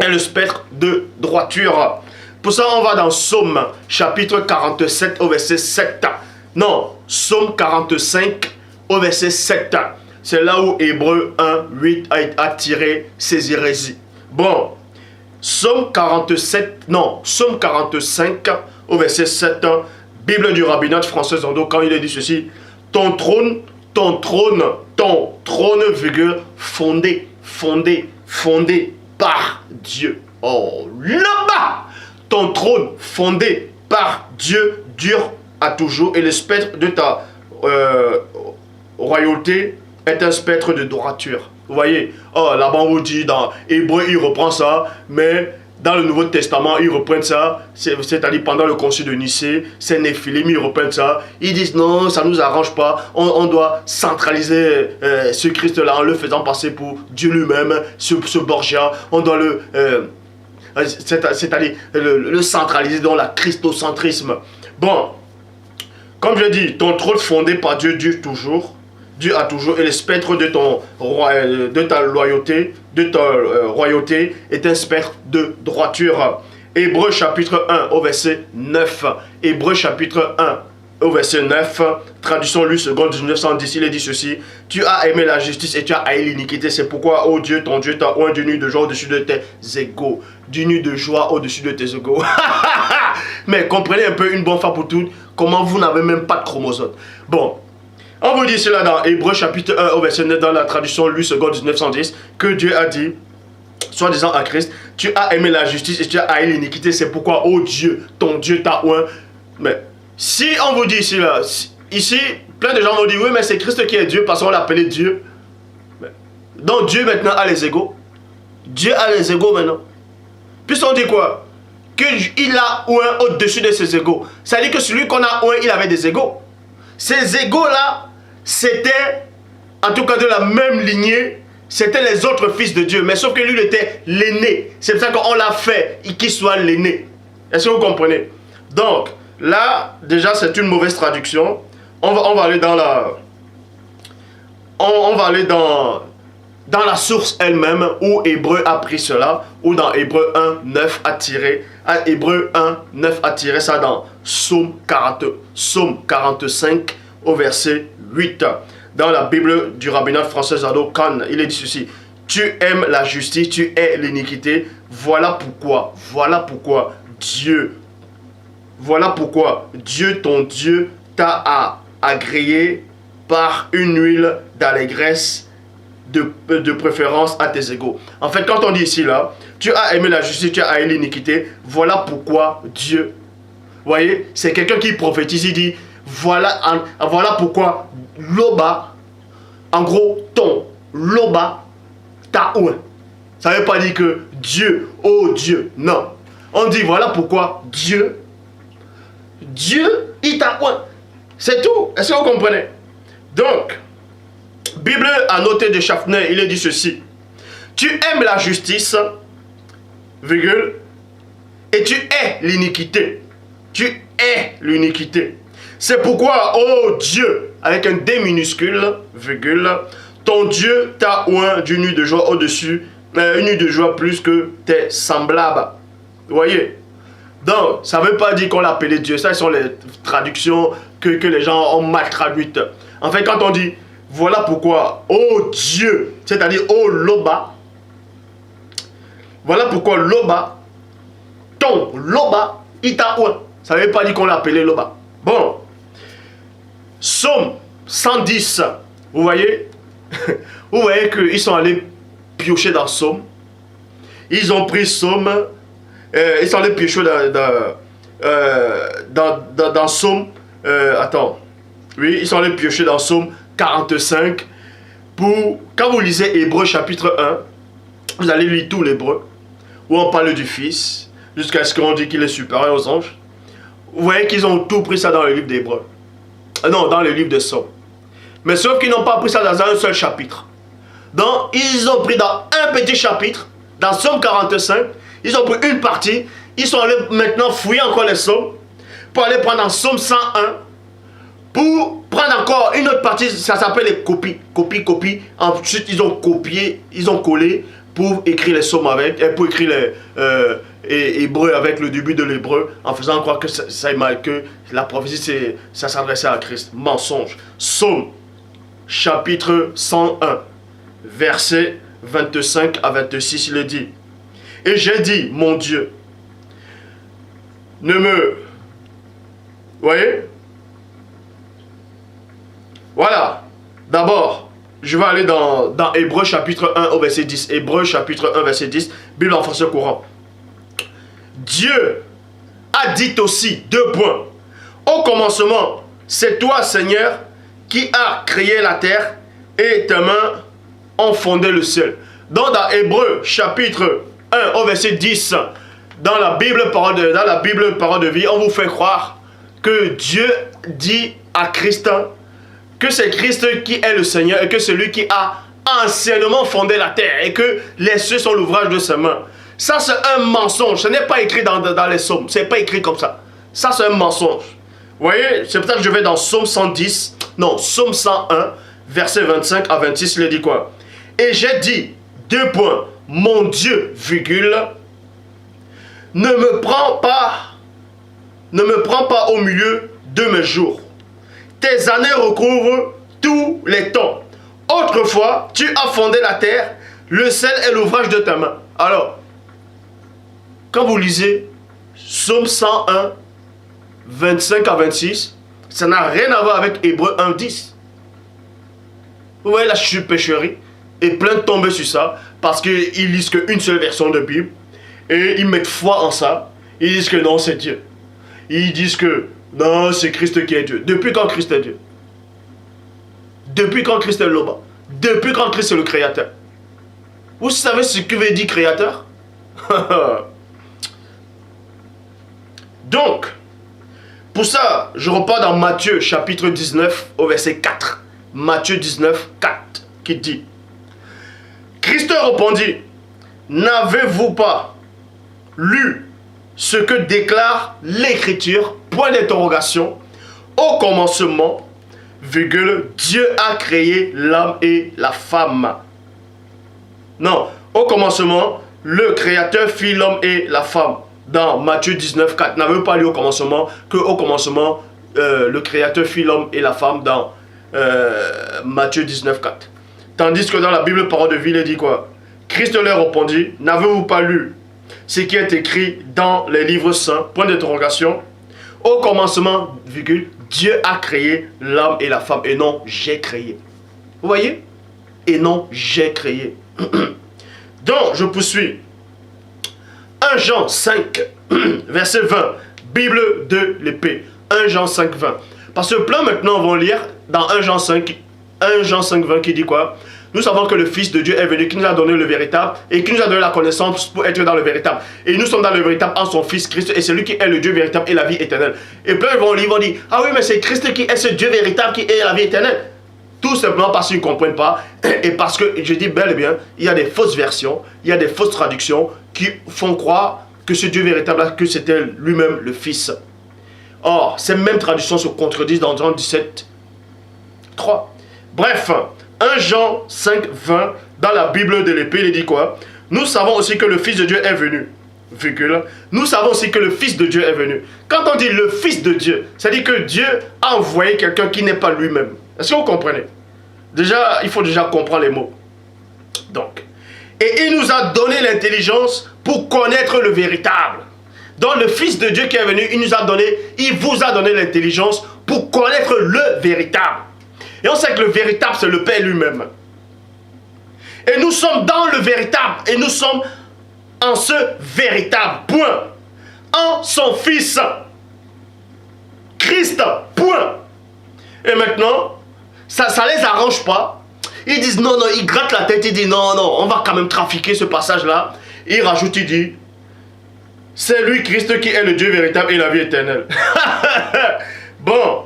est le spectre de droiture. Pour ça, on va dans Psaume, chapitre 47, au verset 7. Non, Psaume 45, au verset 7. C'est là où Hébreux 1, 8 a tiré ses hérésies. Bon, Psaume 45, au verset 7, Bible du rabbinat français Zando, quand il est dit ceci, ton trône, virgule, fondé par Dieu. Oh, là-bas, ton trône fondé par Dieu dure à toujours, et le spectre de ta royauté est un spectre de droiture. Vous voyez, oh, là-bas on vous dit, dans Hébreu, il reprend ça, mais dans le Nouveau Testament, ils reprennent ça, c'est-à-dire pendant le concile de Nicée, c'est Néphilim, ils reprennent ça, ils disent non, ça ne nous arrange pas, on doit centraliser ce Christ-là en le faisant passer pour Dieu lui-même, ce Borgia, on doit c'est-à-dire le centraliser dans la christocentrisme. Bon, comme je dis, ton trône fondé par Dieu dure toujours. Dieu a toujours, et le spectre de ta loyauté, royauté est un spectre de droiture. Hébreux chapitre 1 au verset 9. Hébreux chapitre 1 au verset 9. Traduction Lue seconde 1910. Il est dit ceci. Tu as aimé la justice et tu as haï l'iniquité. C'est pourquoi, ô Dieu, ton Dieu t'a oint d'une nuit de joie au-dessus de tes égaux. D'une nuit de joie au-dessus de tes égaux. Mais comprenez un peu une bonne fois pour toutes comment vous n'avez même pas de chromosomes. Bon. On vous dit cela dans Hébreux chapitre 1 au verset 9 dans la traduction Lue seconde 1910 que Dieu a dit, soi-disant à Christ, tu as aimé la justice et tu as haï l'iniquité, c'est pourquoi, ô Dieu, ton Dieu t'a oint. Mais si on vous dit ici, là, ici, plein de gens vont dire, oui, mais c'est Christ qui est Dieu parce qu'on l'appelait Dieu. Donc Dieu maintenant a les égaux. Dieu a les égaux maintenant. Puis on dit quoi? Qu'il a oint au-dessus de ses égaux. Ça veut dire que celui qu'on a oint, il avait des égaux. Ces égaux-là, c'était, en tout cas de la même lignée, c'était les autres fils de Dieu. Mais sauf que lui, il était l'aîné. C'est pour ça qu'on l'a fait, qu'il soit l'aîné. Est-ce que vous comprenez? Donc, là, déjà, c'est une mauvaise traduction. On va aller dans la... On va aller dans la source elle-même où Hébreu a pris cela, ou dans Hébreu 1, 9 a tiré, Hébreu 1, 9 a tiré ça dans Psaume 45 au verset 8. Dans la Bible du rabbinat français Zado Khan, il est dit ceci. Tu aimes la justice, tu hais l'iniquité. Voilà pourquoi Dieu, ton Dieu, t'a agréé par une huile d'allégresse de préférence à tes égaux. En fait, quand on dit ici, là, tu as aimé la justice, tu as haï l'iniquité, voilà pourquoi Dieu. Vous voyez, c'est quelqu'un qui prophétise, il dit, voilà pourquoi Loba, En gros, ton, loba, ta ouin. Ça ne veut pas dire que Dieu, oh Dieu, non. On dit voilà pourquoi Dieu, il t'a ouin. C'est tout. Est-ce que vous comprenez? Donc, Bible a noté de Schaffner, il est dit ceci. Tu aimes la justice, virgule, et tu hais l'iniquité. Tu hais l'iniquité. C'est pourquoi, oh Dieu, avec un D minuscule, virgule, ton Dieu t'a oint d'une nuit de joie au-dessus, une nuit de joie plus que tes semblables. Vous voyez? Donc, ça ne veut pas dire qu'on l'appelait Dieu. Ça, ce sont les traductions que les gens ont mal traduites. En fait, quand on dit, voilà pourquoi, oh Dieu, c'est-à-dire, oh Loba, voilà pourquoi Loba, ton Loba, il t'a oint. Ça ne veut pas dire qu'on l'appelait Loba. Bon. Psaume 110, vous voyez? Vous voyez qu'ils sont allés piocher dans Psaume. Ils ont pris Psaume. Ils sont allés piocher dans Psaume. Attends. Oui, ils sont allés piocher dans Psaume 45. Quand vous lisez Hébreux chapitre 1, vous allez lire tout l'Hébreu, où on parle du Fils, jusqu'à ce qu'on dit qu'il est supérieur aux anges. Vous voyez qu'ils ont tout pris ça dans le livre d'Hébreux. Non, dans le livre de Psaume. Mais sauf qu'ils n'ont pas pris ça dans un seul chapitre. Donc, ils ont pris dans un petit chapitre, dans Psaume 45, ils ont pris une partie, ils sont allés maintenant fouiller encore les psaumes, pour aller prendre en Psaume 101, pour prendre encore une autre partie, ça s'appelle les copies. Copie. Ensuite, ils ont copié, ils ont collé pour écrire les psaumes avec, et pour écrire les hébreux avec le début de l'hébreu, en faisant croire que la prophétie, ça s'adressait à Christ. Mensonge. Psaume, chapitre 101, verset 25 à 26, il est dit. Et j'ai dit, mon Dieu, ne me... Vous voyez? Voilà. D'abord, je vais aller dans Hébreux chapitre 1 au verset 10. Hébreux chapitre 1 verset 10, Bible en français courant. Dieu a dit aussi, 2 points. Au commencement, c'est toi, Seigneur, qui as créé la terre et tes mains ont fondé le ciel. Donc dans Hébreux chapitre 1 au verset 10, dans la Bible parole de vie, on vous fait croire que Dieu dit à Christ que c'est Christ qui est le Seigneur et que c'est lui qui a anciennement fondé la terre et que les cieux sont l'ouvrage de ses mains. Ça, c'est un mensonge. Ce n'est pas écrit dans les psaumes. Ce n'est pas écrit comme ça. Ça, c'est un mensonge. Vous voyez, c'est pour ça que je vais dans Psaume 110, non, Psaume 101, verset 25 à 26, il dit quoi? Et j'ai dit, 2 points, mon Dieu, virgule, ne me prends pas au milieu de mes jours. Tes années recouvrent tous les temps. Autrefois, tu as fondé la terre, le ciel est l'ouvrage de ta main. Alors, quand vous lisez Psaume 101, 25 à 26, ça n'a rien à voir avec Hébreux 1, 10. Vous voyez la supercherie et plein de tomber sur ça parce qu'ils lisent qu'une seule version de Bible et ils mettent foi en ça. Ils disent que non, c'est Dieu. Ils disent que non, c'est Christ qui est Dieu. Depuis quand Christ est Dieu? Depuis quand Christ est l'Oba? Depuis quand Christ est le Créateur? Vous savez ce que veut dire Créateur? Donc, pour ça, je repars dans Matthieu chapitre 19 au verset 4. Matthieu 19, 4, qui dit: Christ répondit, n'avez-vous pas lu ce que déclare l'Écriture, point d'interrogation, au commencement, virgule, Dieu a créé l'homme et la femme. Non, au commencement, le Créateur fit l'homme et la femme. Dans Matthieu 19, 4, n'avez-vous pas lu au commencement qu'au commencement, le Créateur fit l'homme et la femme dans Matthieu 19, 4. Tandis que dans la Bible parole de vie, il dit quoi? Christ leur répondit, n'avez-vous pas lu ce qui est écrit dans les livres saints, point d'interrogation, au commencement, virgule, Dieu a créé l'homme et la femme, et non j'ai créé. Vous voyez? Et non j'ai créé. Donc, je poursuis. 1 Jean 5, verset 20, Bible de l'épée. 1 Jean 5, 20. Parce que plein maintenant vont lire dans 1 Jean 5, 1 Jean 5,20 qui dit quoi? Nous savons que le Fils de Dieu est venu, qui nous a donné le véritable et qui nous a donné la connaissance pour être dans le véritable. Et nous sommes dans le véritable en son Fils Christ, et c'est lui qui est le Dieu véritable et la vie éternelle. Et plein vont lire, vont dire, ah oui, mais c'est Christ qui est ce Dieu véritable qui est la vie éternelle. Tout simplement parce qu'ils ne comprennent pas et parce que, je dis bel et bien, il y a des fausses versions, il y a des fausses traductions qui font croire que ce Dieu véritable, que c'était lui-même le Fils. Or, ces mêmes traductions se contredisent dans Jean 17, 3. Bref, 1 Jean 5, 20, dans la Bible de l'épée, il dit quoi? Nous savons aussi que le Fils de Dieu est venu. Virgule. Nous savons aussi que le Fils de Dieu est venu. Quand on dit le Fils de Dieu, ça dit que Dieu a envoyé quelqu'un qui n'est pas lui-même. Est-ce que vous comprenez? Déjà, il faut déjà comprendre les mots. Donc, et il nous a donné l'intelligence pour connaître le véritable. Donc le Fils de Dieu qui est venu, il vous a donné l'intelligence pour connaître le véritable. Et on sait que le véritable, c'est le Père lui-même. Et nous sommes dans le véritable. Et nous sommes en ce véritable. Point. En son Fils. Christ. Point. Et maintenant, ça ne les arrange pas. Ils disent non, non, ils grattent la tête. Ils disent non, non, on va quand même trafiquer ce passage-là. Il rajoute, il dit, c'est lui, Christ, qui est le Dieu véritable et la vie éternelle. Bon,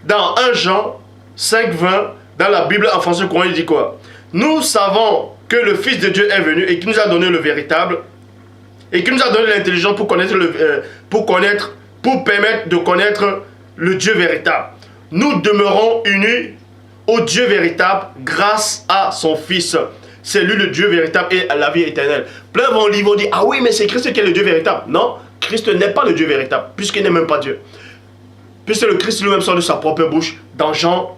dans 1 Jean 5, 20, dans la Bible en français courant, il dit quoi? Nous savons que le Fils de Dieu est venu et qui nous a donné le véritable et qui nous a donné l'intelligence pour connaître pour permettre de connaître le Dieu véritable. Nous demeurons unis au Dieu véritable grâce à son Fils. C'est lui le Dieu véritable et la vie éternelle. Plein vont lire, vont dire, ah oui, mais c'est Christ qui est le Dieu véritable. Non, Christ n'est pas le Dieu véritable, puisqu'il n'est même pas Dieu. Puisque le Christ lui-même sort de sa propre bouche dans Jean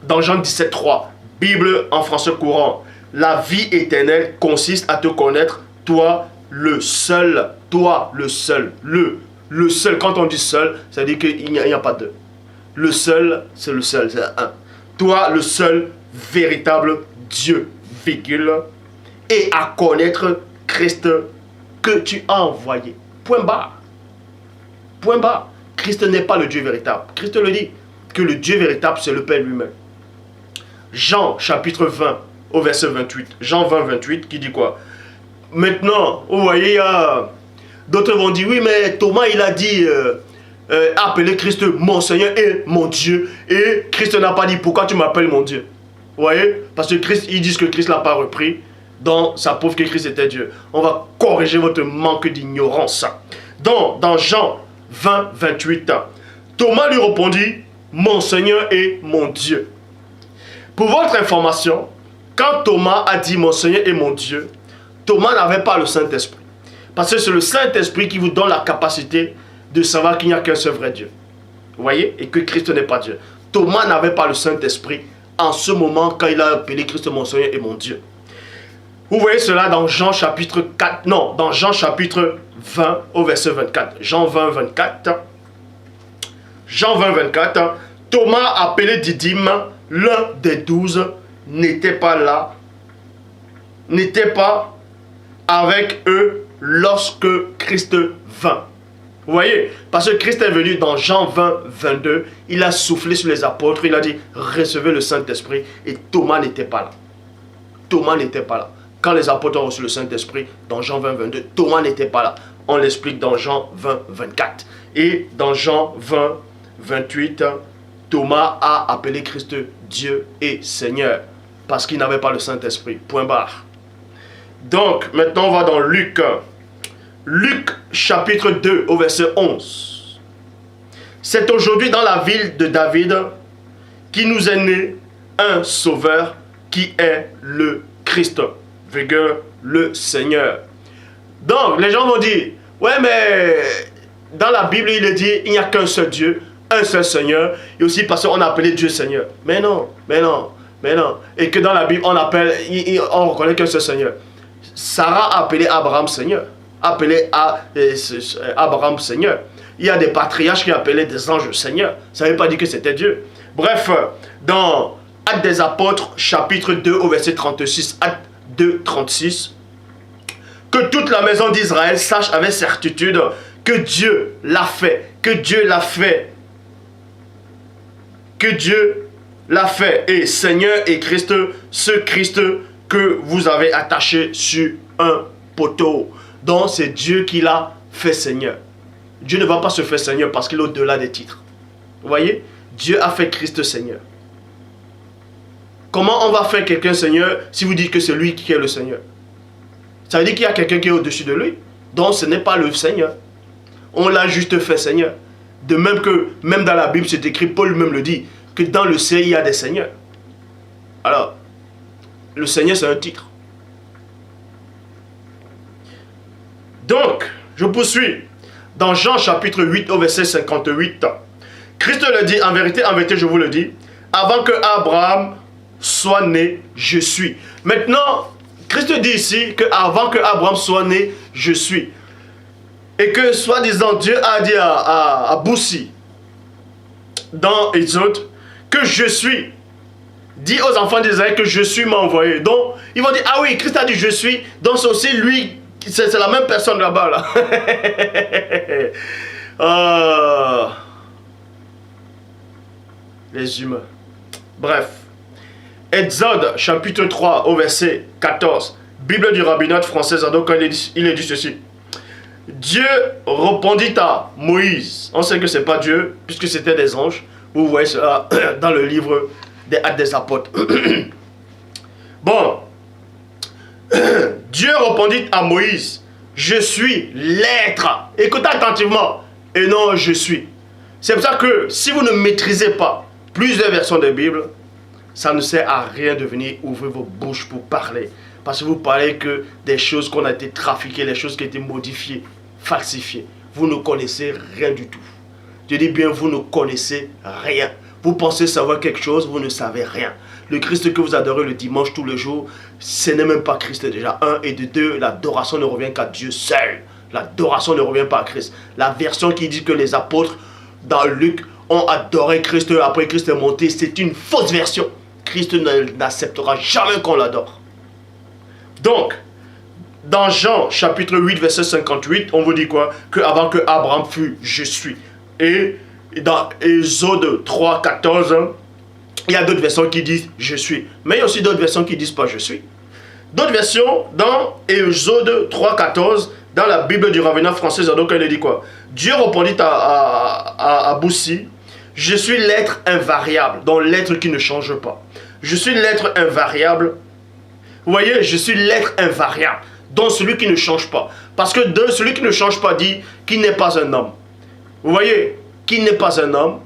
17, 3. Bible en français courant. La vie éternelle consiste à te connaître, toi le seul, le seul. Quand on dit seul, ça veut dire qu'il n'y a pas deux. Le seul, c'est le seul, c'est un. Toi le seul véritable Dieu, virgule, et à connaître Christ que tu as envoyé. Point barre. Point barre. Christ n'est pas le Dieu véritable. Christ le dit, que le Dieu véritable, c'est le Père lui-même. Jean, chapitre 20, au verset 28. Jean 20, 28, qui dit quoi? Maintenant, vous voyez, d'autres vont dire, oui, mais Thomas, il a dit, appelez Christ mon Seigneur et mon Dieu. Et Christ n'a pas dit, pourquoi tu m'appelles mon Dieu? Vous voyez? Parce que Christ, ils disent que Christ ne l'a pas repris dans sa preuve que Christ était Dieu. On va corriger votre manque d'ignorance. Donc, dans Jean 20, 28, Thomas lui répondit, mon Seigneur et mon Dieu. Pour votre information, quand Thomas a dit mon Seigneur et mon Dieu, Thomas n'avait pas le Saint-Esprit. Parce que c'est le Saint-Esprit qui vous donne la capacité de savoir qu'il n'y a qu'un seul vrai Dieu. Vous voyez? Et que Christ n'est pas Dieu. Thomas n'avait pas le Saint-Esprit en ce moment quand il a appelé Christ mon Seigneur et mon Dieu. Vous voyez cela dans Jean chapitre 4, non, dans Jean chapitre 20 au verset 24. Jean 20, 24. Jean 20, 24. Thomas, appelé Didyme, l'un des 12, n'était pas là, n'était pas avec eux lorsque Christ vint. Vous voyez, parce que Christ est venu dans Jean 20, 22, il a soufflé sur les apôtres, il a dit, recevez le Saint-Esprit, et Thomas n'était pas là. Thomas n'était pas là. Quand les apôtres ont reçu le Saint-Esprit, dans Jean 20, 22, Thomas n'était pas là. On l'explique dans Jean 20, 24. Et dans Jean 20, 28, Thomas a appelé Christ Dieu et Seigneur, parce qu'il n'avait pas le Saint-Esprit. Point barre. Donc, maintenant on va dans Luc. Luc chapitre 2 au verset 11. C'est aujourd'hui dans la ville de David qui nous est né un sauveur qui est le Christ, le Seigneur. Donc, les gens vont dire, ouais, mais dans la Bible, il est dit, il n'y a qu'un seul Dieu, un seul Seigneur, et aussi parce qu'on a appelé Dieu Seigneur. Mais non, mais non, mais non. Et que dans la Bible, on reconnaît qu'un seul Seigneur. Sarah a appelé Abraham Seigneur. Appelé Abraham Seigneur. Il y a des patriarches qui appelaient des anges Seigneur. Ça ne veut pas dire que c'était Dieu. Bref, dans Actes des Apôtres, chapitre 2, au verset 36, Actes 2, 36, que toute la maison d'Israël sache avec certitude que Dieu l'a fait, que Dieu l'a fait, que Dieu l'a fait et Seigneur et Christ, ce Christ que vous avez attaché sur un poteau. Donc c'est Dieu qui l'a fait Seigneur. Dieu ne va pas se faire Seigneur parce qu'il est au-delà des titres. Vous voyez? Dieu a fait Christ Seigneur. Comment on va faire quelqu'un Seigneur si vous dites que c'est lui qui est le Seigneur? Ça veut dire qu'il y a quelqu'un qui est au-dessus de lui. Donc ce n'est pas le Seigneur. On l'a juste fait Seigneur. De même que, même dans la Bible, c'est écrit, Paul même le dit, que dans le ciel, il y a des seigneurs. Alors, le Seigneur, c'est un titre. Donc, je poursuis. Dans Jean chapitre 8 au verset 58, Christ le dit, en vérité, je vous le dis, avant que Abraham soit né, je suis. Maintenant, Christ dit ici que avant que Abraham soit né, je suis. Et que, soi-disant, Dieu a dit à Boussi, dans Exode, que je suis. Dit aux enfants d'Israël que je suis m'a envoyé. Donc, ils vont dire, ah oui, Christ a dit je suis. Donc, c'est aussi lui, c'est la même personne là-bas. Là. Les humains. Bref. Exode, chapitre 3, au verset 14. Bible du rabbinat français, donc il est dit ceci. Dieu répondit à Moïse. On sait que ce n'est pas Dieu, puisque c'était des anges. Vous voyez cela dans le livre des Actes des Apôtres. Bon. Dieu répondit à Moïse. Je suis l'être. Écoutez attentivement. Et non, je suis. C'est pour ça que si vous ne maîtrisez pas plusieurs versions de Bible, ça ne sert à rien de venir ouvrir vos bouches pour parler. Parce que vous parlez que des choses qu'on a été trafiquées, les choses qui ont été modifiées, falsifiées. Vous ne connaissez rien du tout. Je dis bien, vous ne connaissez rien. Vous pensez savoir quelque chose, vous ne savez rien. Le Christ que vous adorez le dimanche tous les jours, ce n'est même pas Christ déjà. Un et de deux, l'adoration ne revient qu'à Dieu seul. L'adoration ne revient pas à Christ. La version qui dit que les apôtres, dans Luc, ont adoré Christ après Christ est monté, c'est une fausse version. Christ n'acceptera jamais qu'on l'adore. Donc, dans Jean chapitre 8 verset 58, on vous dit quoi? Que avant que Abraham fût, je suis. Et dans Exode 3, 14, il y a d'autres versions qui disent je suis. Mais il y a aussi d'autres versions qui disent pas je suis. D'autres versions, dans Exode 3, 14, dans la Bible du rabbinat français, donc elle dit quoi? Dieu répondit à Boussi, je suis l'être invariable, donc l'être qui ne change pas. Je suis l'être invariable. Vous voyez, je suis l'être invariable, donc celui qui ne change pas. Parce que celui qui ne change pas dit qu'il n'est pas un homme. Vous voyez, qu'il n'est pas un homme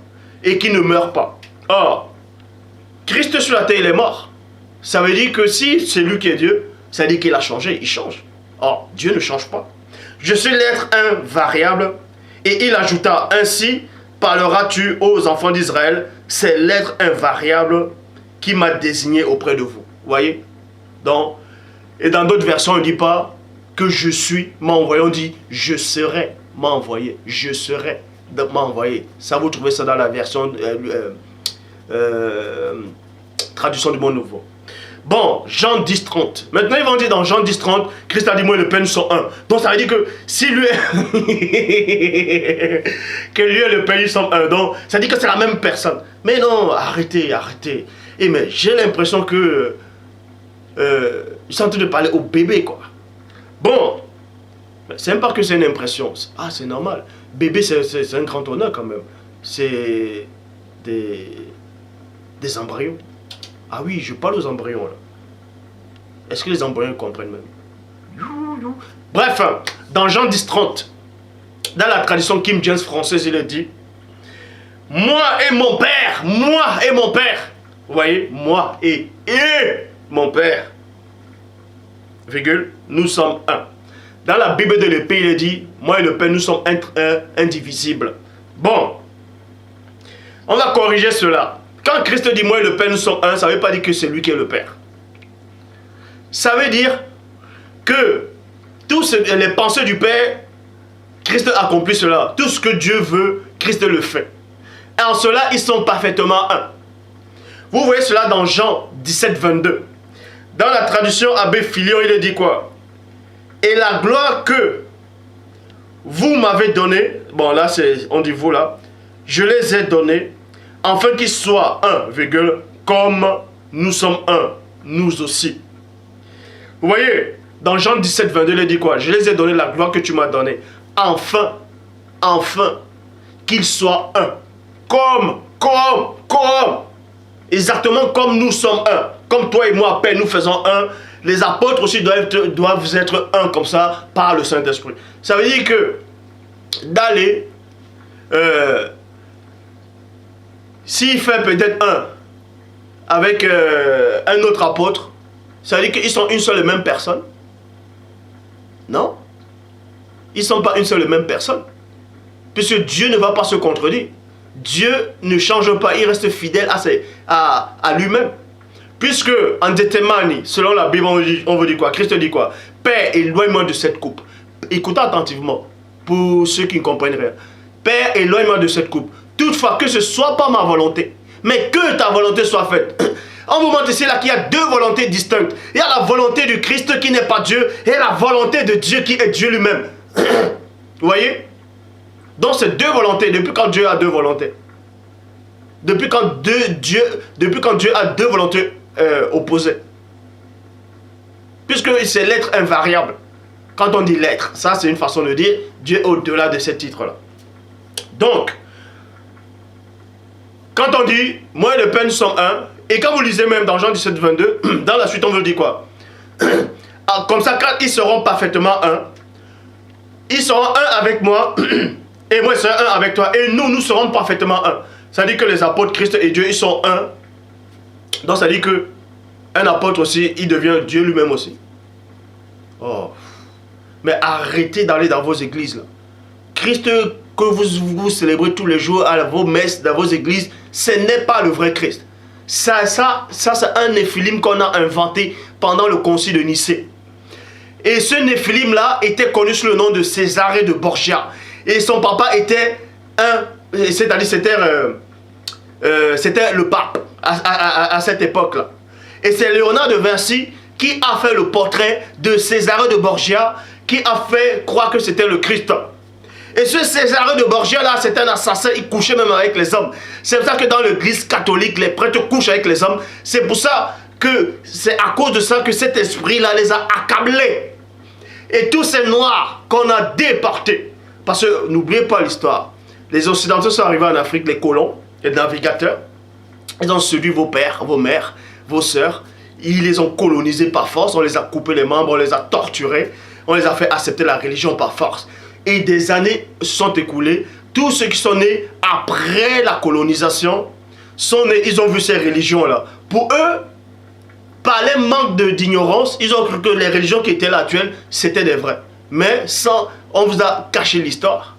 et qui ne meurt pas. Or, Christ sur la terre, il est mort. Ça veut dire que si c'est lui qui est Dieu, ça veut dire qu'il a changé, il change. Or, Dieu ne change pas. Je suis l'être invariable. Et il ajouta, ainsi parleras-tu aux enfants d'Israël, c'est l'être invariable qui m'a désigné auprès de vous. Vous voyez? Donc, et dans d'autres versions, on ne dit pas que je suis m'a envoyé, on dit je serai m'a envoyé. Je serai m'a envoyé. Ça, vous trouvez ça dans la version traduction du Monde Nouveau. Bon, Jean 10, 30. Maintenant, ils vont dire dans Jean 10, 30, Christ a dit, moi et le Père, nous sommes un. Donc, ça veut dire que si lui que lui et le Père, ils sont un. Donc, ça dit que c'est la même personne. Mais non, arrêtez, arrêtez. Et mais j'ai l'impression que ils sont en train de parler au bébé, quoi. Bon, c'est même pas que c'est une impression. Ah, c'est normal. Bébé, c'est un grand honneur quand même. C'est des embryons. Ah oui, je parle aux embryons là. Est-ce que les embryons comprennent même? Bref, dans Jean 10, 30, dans la tradition King James française, il est dit, moi et mon père, moi et mon père. Vous voyez, moi et mon père, virgule, nous sommes un. Dans la Bible de l'épée, il est dit, moi et le père, nous sommes indivisibles. Bon, on va corriger cela. Quand Christ dit moi et le Père nous sommes un, ça ne veut pas dire que c'est lui qui est le Père. Ça veut dire que tous les pensées du Père, Christ accomplit cela. Tout ce que Dieu veut, Christ le fait. Et en cela, ils sont parfaitement un. Vous voyez cela dans Jean 17, 22. Dans la traduction Abbé Filion, il est dit quoi? Et la gloire que vous m'avez donnée, bon là, on dit vous là, je les ai donnés, afin qu'ils soient un, virgule, comme nous sommes un, nous aussi. Vous voyez, dans Jean 17, 22, il dit quoi? Je les ai donné la gloire que tu m'as donnée. Enfin, qu'ils soient un. Comme. Exactement comme nous sommes un. Comme toi et moi, Père, nous faisons un. Les apôtres aussi doivent être un comme ça par le Saint-Esprit. Ça veut dire que d'aller, s'il fait peut-être un avec un autre apôtre, ça veut dire qu'ils sont une seule et même personne. Non? Ils ne sont pas une seule et même personne. Puisque Dieu ne va pas se contredire. Dieu ne change pas, il reste fidèle à lui-même. Puisque en Gethsémani, selon la Bible, on veut dire quoi? Christ dit quoi? Père, éloigne-moi de cette coupe. Écoutez attentivement, pour ceux qui ne comprennent rien. Père, éloigne-moi de cette coupe. Toutefois, que ce ne soit pas ma volonté, mais que ta volonté soit faite. On vous montre ici là qu'il y a deux volontés distinctes. Il y a la volonté du Christ qui n'est pas Dieu, et la volonté de Dieu qui est Dieu lui-même. Vous voyez? Donc c'est deux volontés. Depuis quand Dieu a deux volontés? Depuis quand Dieu a deux volontés opposées? Puisque c'est l'être invariable. Quand on dit l'être, ça c'est une façon de dire Dieu est au-delà de ce titre-là. Donc, quand on dit moi et le Père nous sommes un, et quand vous lisez même dans Jean 17, 22, dans la suite on veut dire quoi? Comme ça, quand ils seront parfaitement un, ils seront un avec moi, et moi je serai un avec toi, et nous serons parfaitement un. Ça dit que les apôtres, Christ et Dieu, ils sont un. Donc ça dit que un apôtre aussi, il devient Dieu lui-même aussi. Oh. Mais arrêtez d'aller dans vos églises là. Christ que vous célébrez tous les jours à vos messes, dans vos églises, ce n'est pas le vrai Christ. Ça c'est un néphilim qu'on a inventé pendant le concile de Nicée. Et ce néphilim là était connu sous le nom de Césarée de Borgia. Et son papa était c'est-à-dire c'était le pape à cette époque-là. Et c'est Léonard de Vinci qui a fait le portrait de Césarée de Borgia, qui a fait croire que c'était le Christ. Et ce Césarée de Borgia là, c'était un assassin, il couchait même avec les hommes. C'est pour ça que dans l'église catholique, les prêtres couchent avec les hommes. C'est pour ça que c'est à cause de ça que cet esprit-là les a accablés. Et tous ces noirs qu'on a déportés. Parce que n'oubliez pas l'histoire. Les Occidentaux sont arrivés en Afrique, les colons, les navigateurs. Ils ont séduit vos pères, vos mères, vos sœurs. Ils les ont colonisés par force. On les a coupé les membres, on les a torturés. On les a fait accepter la religion par force. Et des années se sont écoulées. Tous ceux qui sont nés après la colonisation sont nés, ils ont vu ces religions-là. Pour eux, par les manques d'ignorance, ils ont cru que les religions qui étaient là actuelles, c'était des vraies. Mais sans, on vous a caché l'histoire.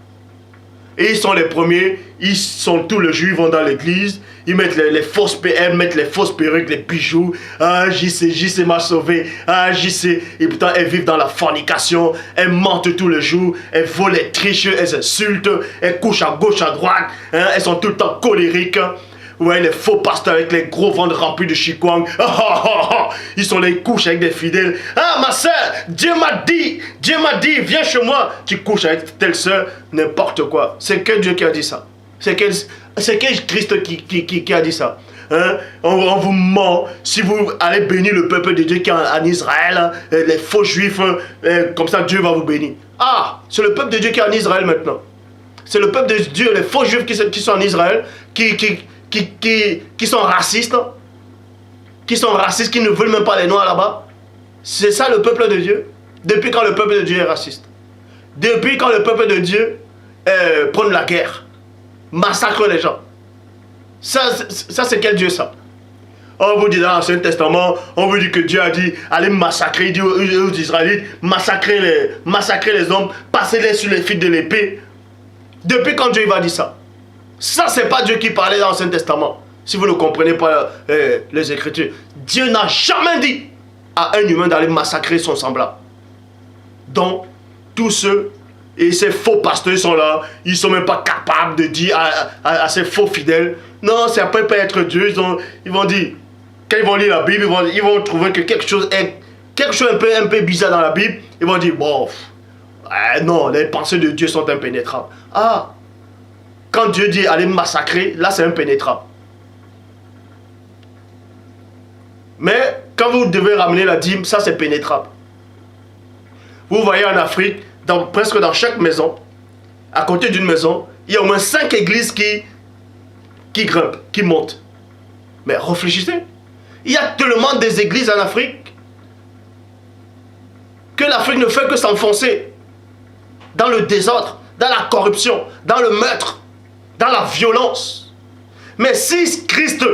Et ils sont les premiers, ils sont tous les juifs, ils vont dans l'église, ils mettent les fausses PM, mettent les fausses perruques, les bijoux. Ah, JC m'a sauvé. Ah, JC. Et pourtant, elles vivent dans la fornication, elles mentent tous les jours, elles volent, elles trichent, elles insultent, elles couchent à gauche, à droite, hein, elles sont tout le temps colériques. Vous voyez les faux pasteurs avec les gros ventres remplis de chikwang. Ils sont les couches avec des fidèles. Ah ma soeur, Dieu m'a dit, viens chez moi. Tu couches avec telle soeur, n'importe quoi. C'est que Dieu qui a dit ça. C'est que Christ qui a dit ça. Hein? On vous ment. Si vous allez bénir le peuple de Dieu qui est en Israël, les faux juifs, comme ça Dieu va vous bénir. Ah, c'est le peuple de Dieu qui est en Israël maintenant. C'est le peuple de Dieu, les faux juifs qui sont en Israël, qui sont racistes, qui ne veulent même pas les noirs là-bas. C'est ça le peuple de Dieu. Depuis quand le peuple de Dieu est raciste? Depuis quand le peuple de Dieu prône la guerre, massacre les gens? Ça c'est quel Dieu ça? On vous dit dans l'Ancien Testament, on vous dit que Dieu a dit allez massacrer, il dit aux Israélites, massacrer les hommes, passez-les sur les fils de l'épée. Depuis quand Dieu va dire ça? Ça, c'est pas Dieu qui parlait dans l'Ancien Testament. Si vous ne comprenez pas les Écritures. Dieu n'a jamais dit à un humain d'aller massacrer son semblable. Donc, tous ceux et ces faux pasteurs sont là. Ils ne sont même pas capables de dire à ces faux fidèles. Non, ça ne peut pas être Dieu. Ils vont dire, quand ils vont lire la Bible, ils vont trouver que quelque chose un peu bizarre dans la Bible. Ils vont dire, bon, non, les pensées de Dieu sont impénétrables. Ah, quand Dieu dit allez massacrer, là c'est impénétrable. Mais quand vous devez ramener la dîme, ça c'est pénétrable. Vous voyez en Afrique, presque dans chaque maison, à côté d'une maison, il y a au moins 5 églises qui grimpent, qui montent. Mais réfléchissez, il y a tellement des églises en Afrique que l'Afrique ne fait que s'enfoncer dans le désordre, dans la corruption, dans le meurtre, dans la violence. Mais si Christ,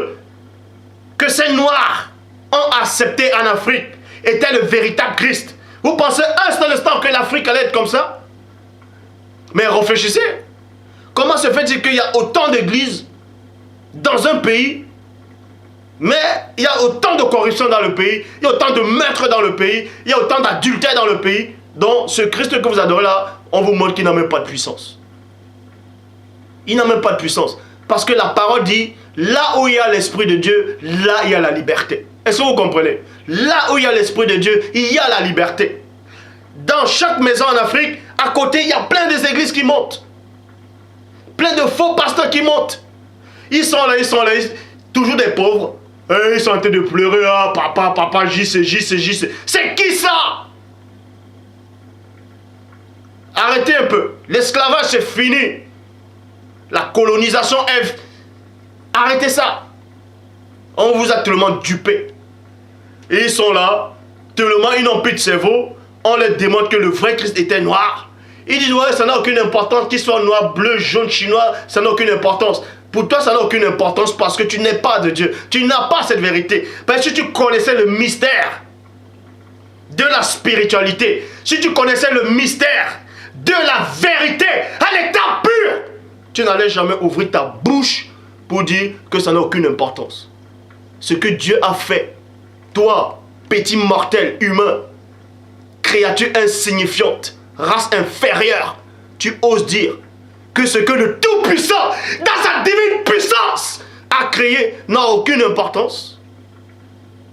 que ces Noirs ont accepté en Afrique, était le véritable Christ, vous pensez un seul instant que l'Afrique allait être comme ça? Mais réfléchissez, comment se fait-il qu'il y a autant d'églises dans un pays, mais il y a autant de corruption dans le pays, il y a autant de meurtres dans le pays, il y a autant d'adultère dans le pays, dont ce Christ que vous adorez là, on vous montre qu'il n'a même pas de puissance. Il n'a même pas de puissance. Parce que la parole dit, là où il y a l'Esprit de Dieu, là il y a la liberté. Est-ce que vous comprenez? Là où il y a l'Esprit de Dieu, il y a la liberté. Dans chaque maison en Afrique, à côté, il y a plein des églises qui montent. Plein de faux pasteurs qui montent. Ils sont là, toujours des pauvres. Et ils sont en train de pleurer. Ah, papa, JC. C'est qui ça? Arrêtez un peu. L'esclavage, c'est fini. La colonisation est... Arrêtez ça. On vous a tellement dupé. Et ils sont là, tellement ils n'ont plus de cerveau. On leur démontre que le vrai Christ était noir. Ils disent, ouais, ça n'a aucune importance, qu'il soit noir, bleu, jaune, chinois, ça n'a aucune importance. Pour toi, ça n'a aucune importance parce que tu n'es pas de Dieu. Tu n'as pas cette vérité. Parce que si tu connaissais le mystère de la spiritualité, si tu connaissais le mystère de la vérité à l'état pur, tu n'allais jamais ouvrir ta bouche pour dire que ça n'a aucune importance. Ce que Dieu a fait, toi, petit mortel humain, créature insignifiante, race inférieure, tu oses dire que ce que le Tout-Puissant, dans sa divine puissance, a créé n'a aucune importance?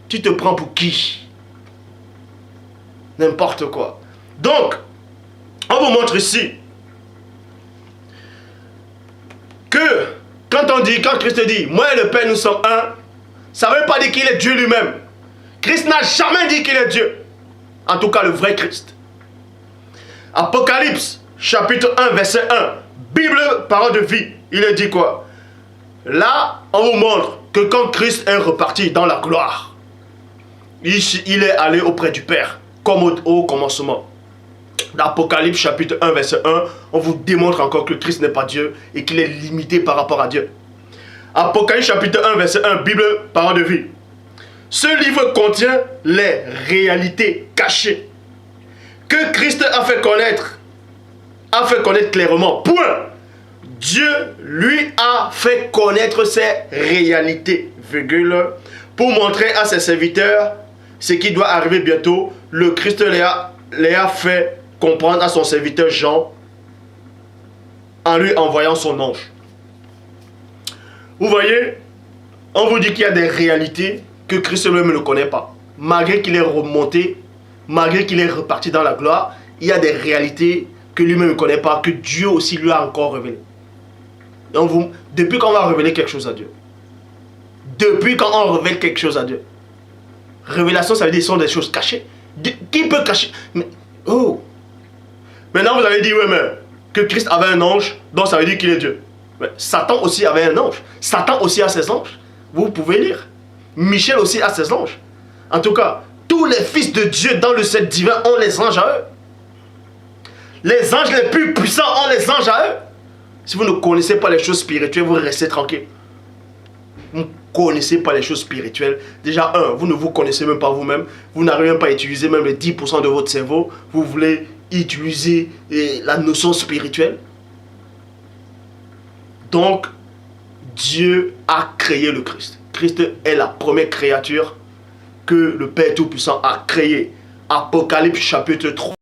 Tu te prends pour qui? N'importe quoi. Donc, on vous montre ici que quand Christ dit, moi et le Père nous sommes un, ça ne veut pas dire qu'il est Dieu lui-même. Christ n'a jamais dit qu'il est Dieu. En tout cas, le vrai Christ. Apocalypse, chapitre 1, verset 1. Bible, parole de vie. Il est dit quoi? Là, on vous montre que quand Christ est reparti dans la gloire, il est allé auprès du Père, comme au commencement. L'Apocalypse, chapitre 1, verset 1, on vous démontre encore que Christ n'est pas Dieu et qu'il est limité par rapport à Dieu. Apocalypse, chapitre 1, verset 1, Bible, parole de vie. Ce livre contient les réalités cachées que Christ a fait connaître clairement. Point. Dieu lui a fait connaître ces réalités, virgule, pour montrer à ses serviteurs ce qui doit arriver bientôt. Le Christ les a fait comprendre à son serviteur Jean en lui envoyant son ange. Vous voyez, on vous dit qu'il y a des réalités que Christ lui-même ne connaît pas. Malgré qu'il est remonté, malgré qu'il est reparti dans la gloire, il y a des réalités que lui-même ne connaît pas, que Dieu aussi lui a encore révélées. Donc depuis qu'on va révéler quelque chose à Dieu, depuis quand on révèle quelque chose à Dieu, révélation, ça veut dire que ce sont des choses cachées. Qui peut cacher? Mais, oh! Maintenant vous avez dit, oui, mais que Christ avait un ange, donc ça veut dire qu'il est Dieu. Mais Satan aussi avait un ange. Satan aussi a ses anges. Vous pouvez lire. Michel aussi a ses anges. En tout cas, tous les fils de Dieu dans le ciel divin ont les anges à eux. Les anges les plus puissants ont les anges à eux. Si vous ne connaissez pas les choses spirituelles, vous restez tranquille. Vous ne connaissez pas les choses spirituelles. Déjà, vous ne vous connaissez même pas vous-même. Vous n'arrivez même pas à utiliser même les 10% de votre cerveau. Vous voulez utiliser la notion spirituelle. Donc, Dieu a créé le Christ. Christ est la première créature que le Père Tout-Puissant a créée. Apocalypse chapitre 3.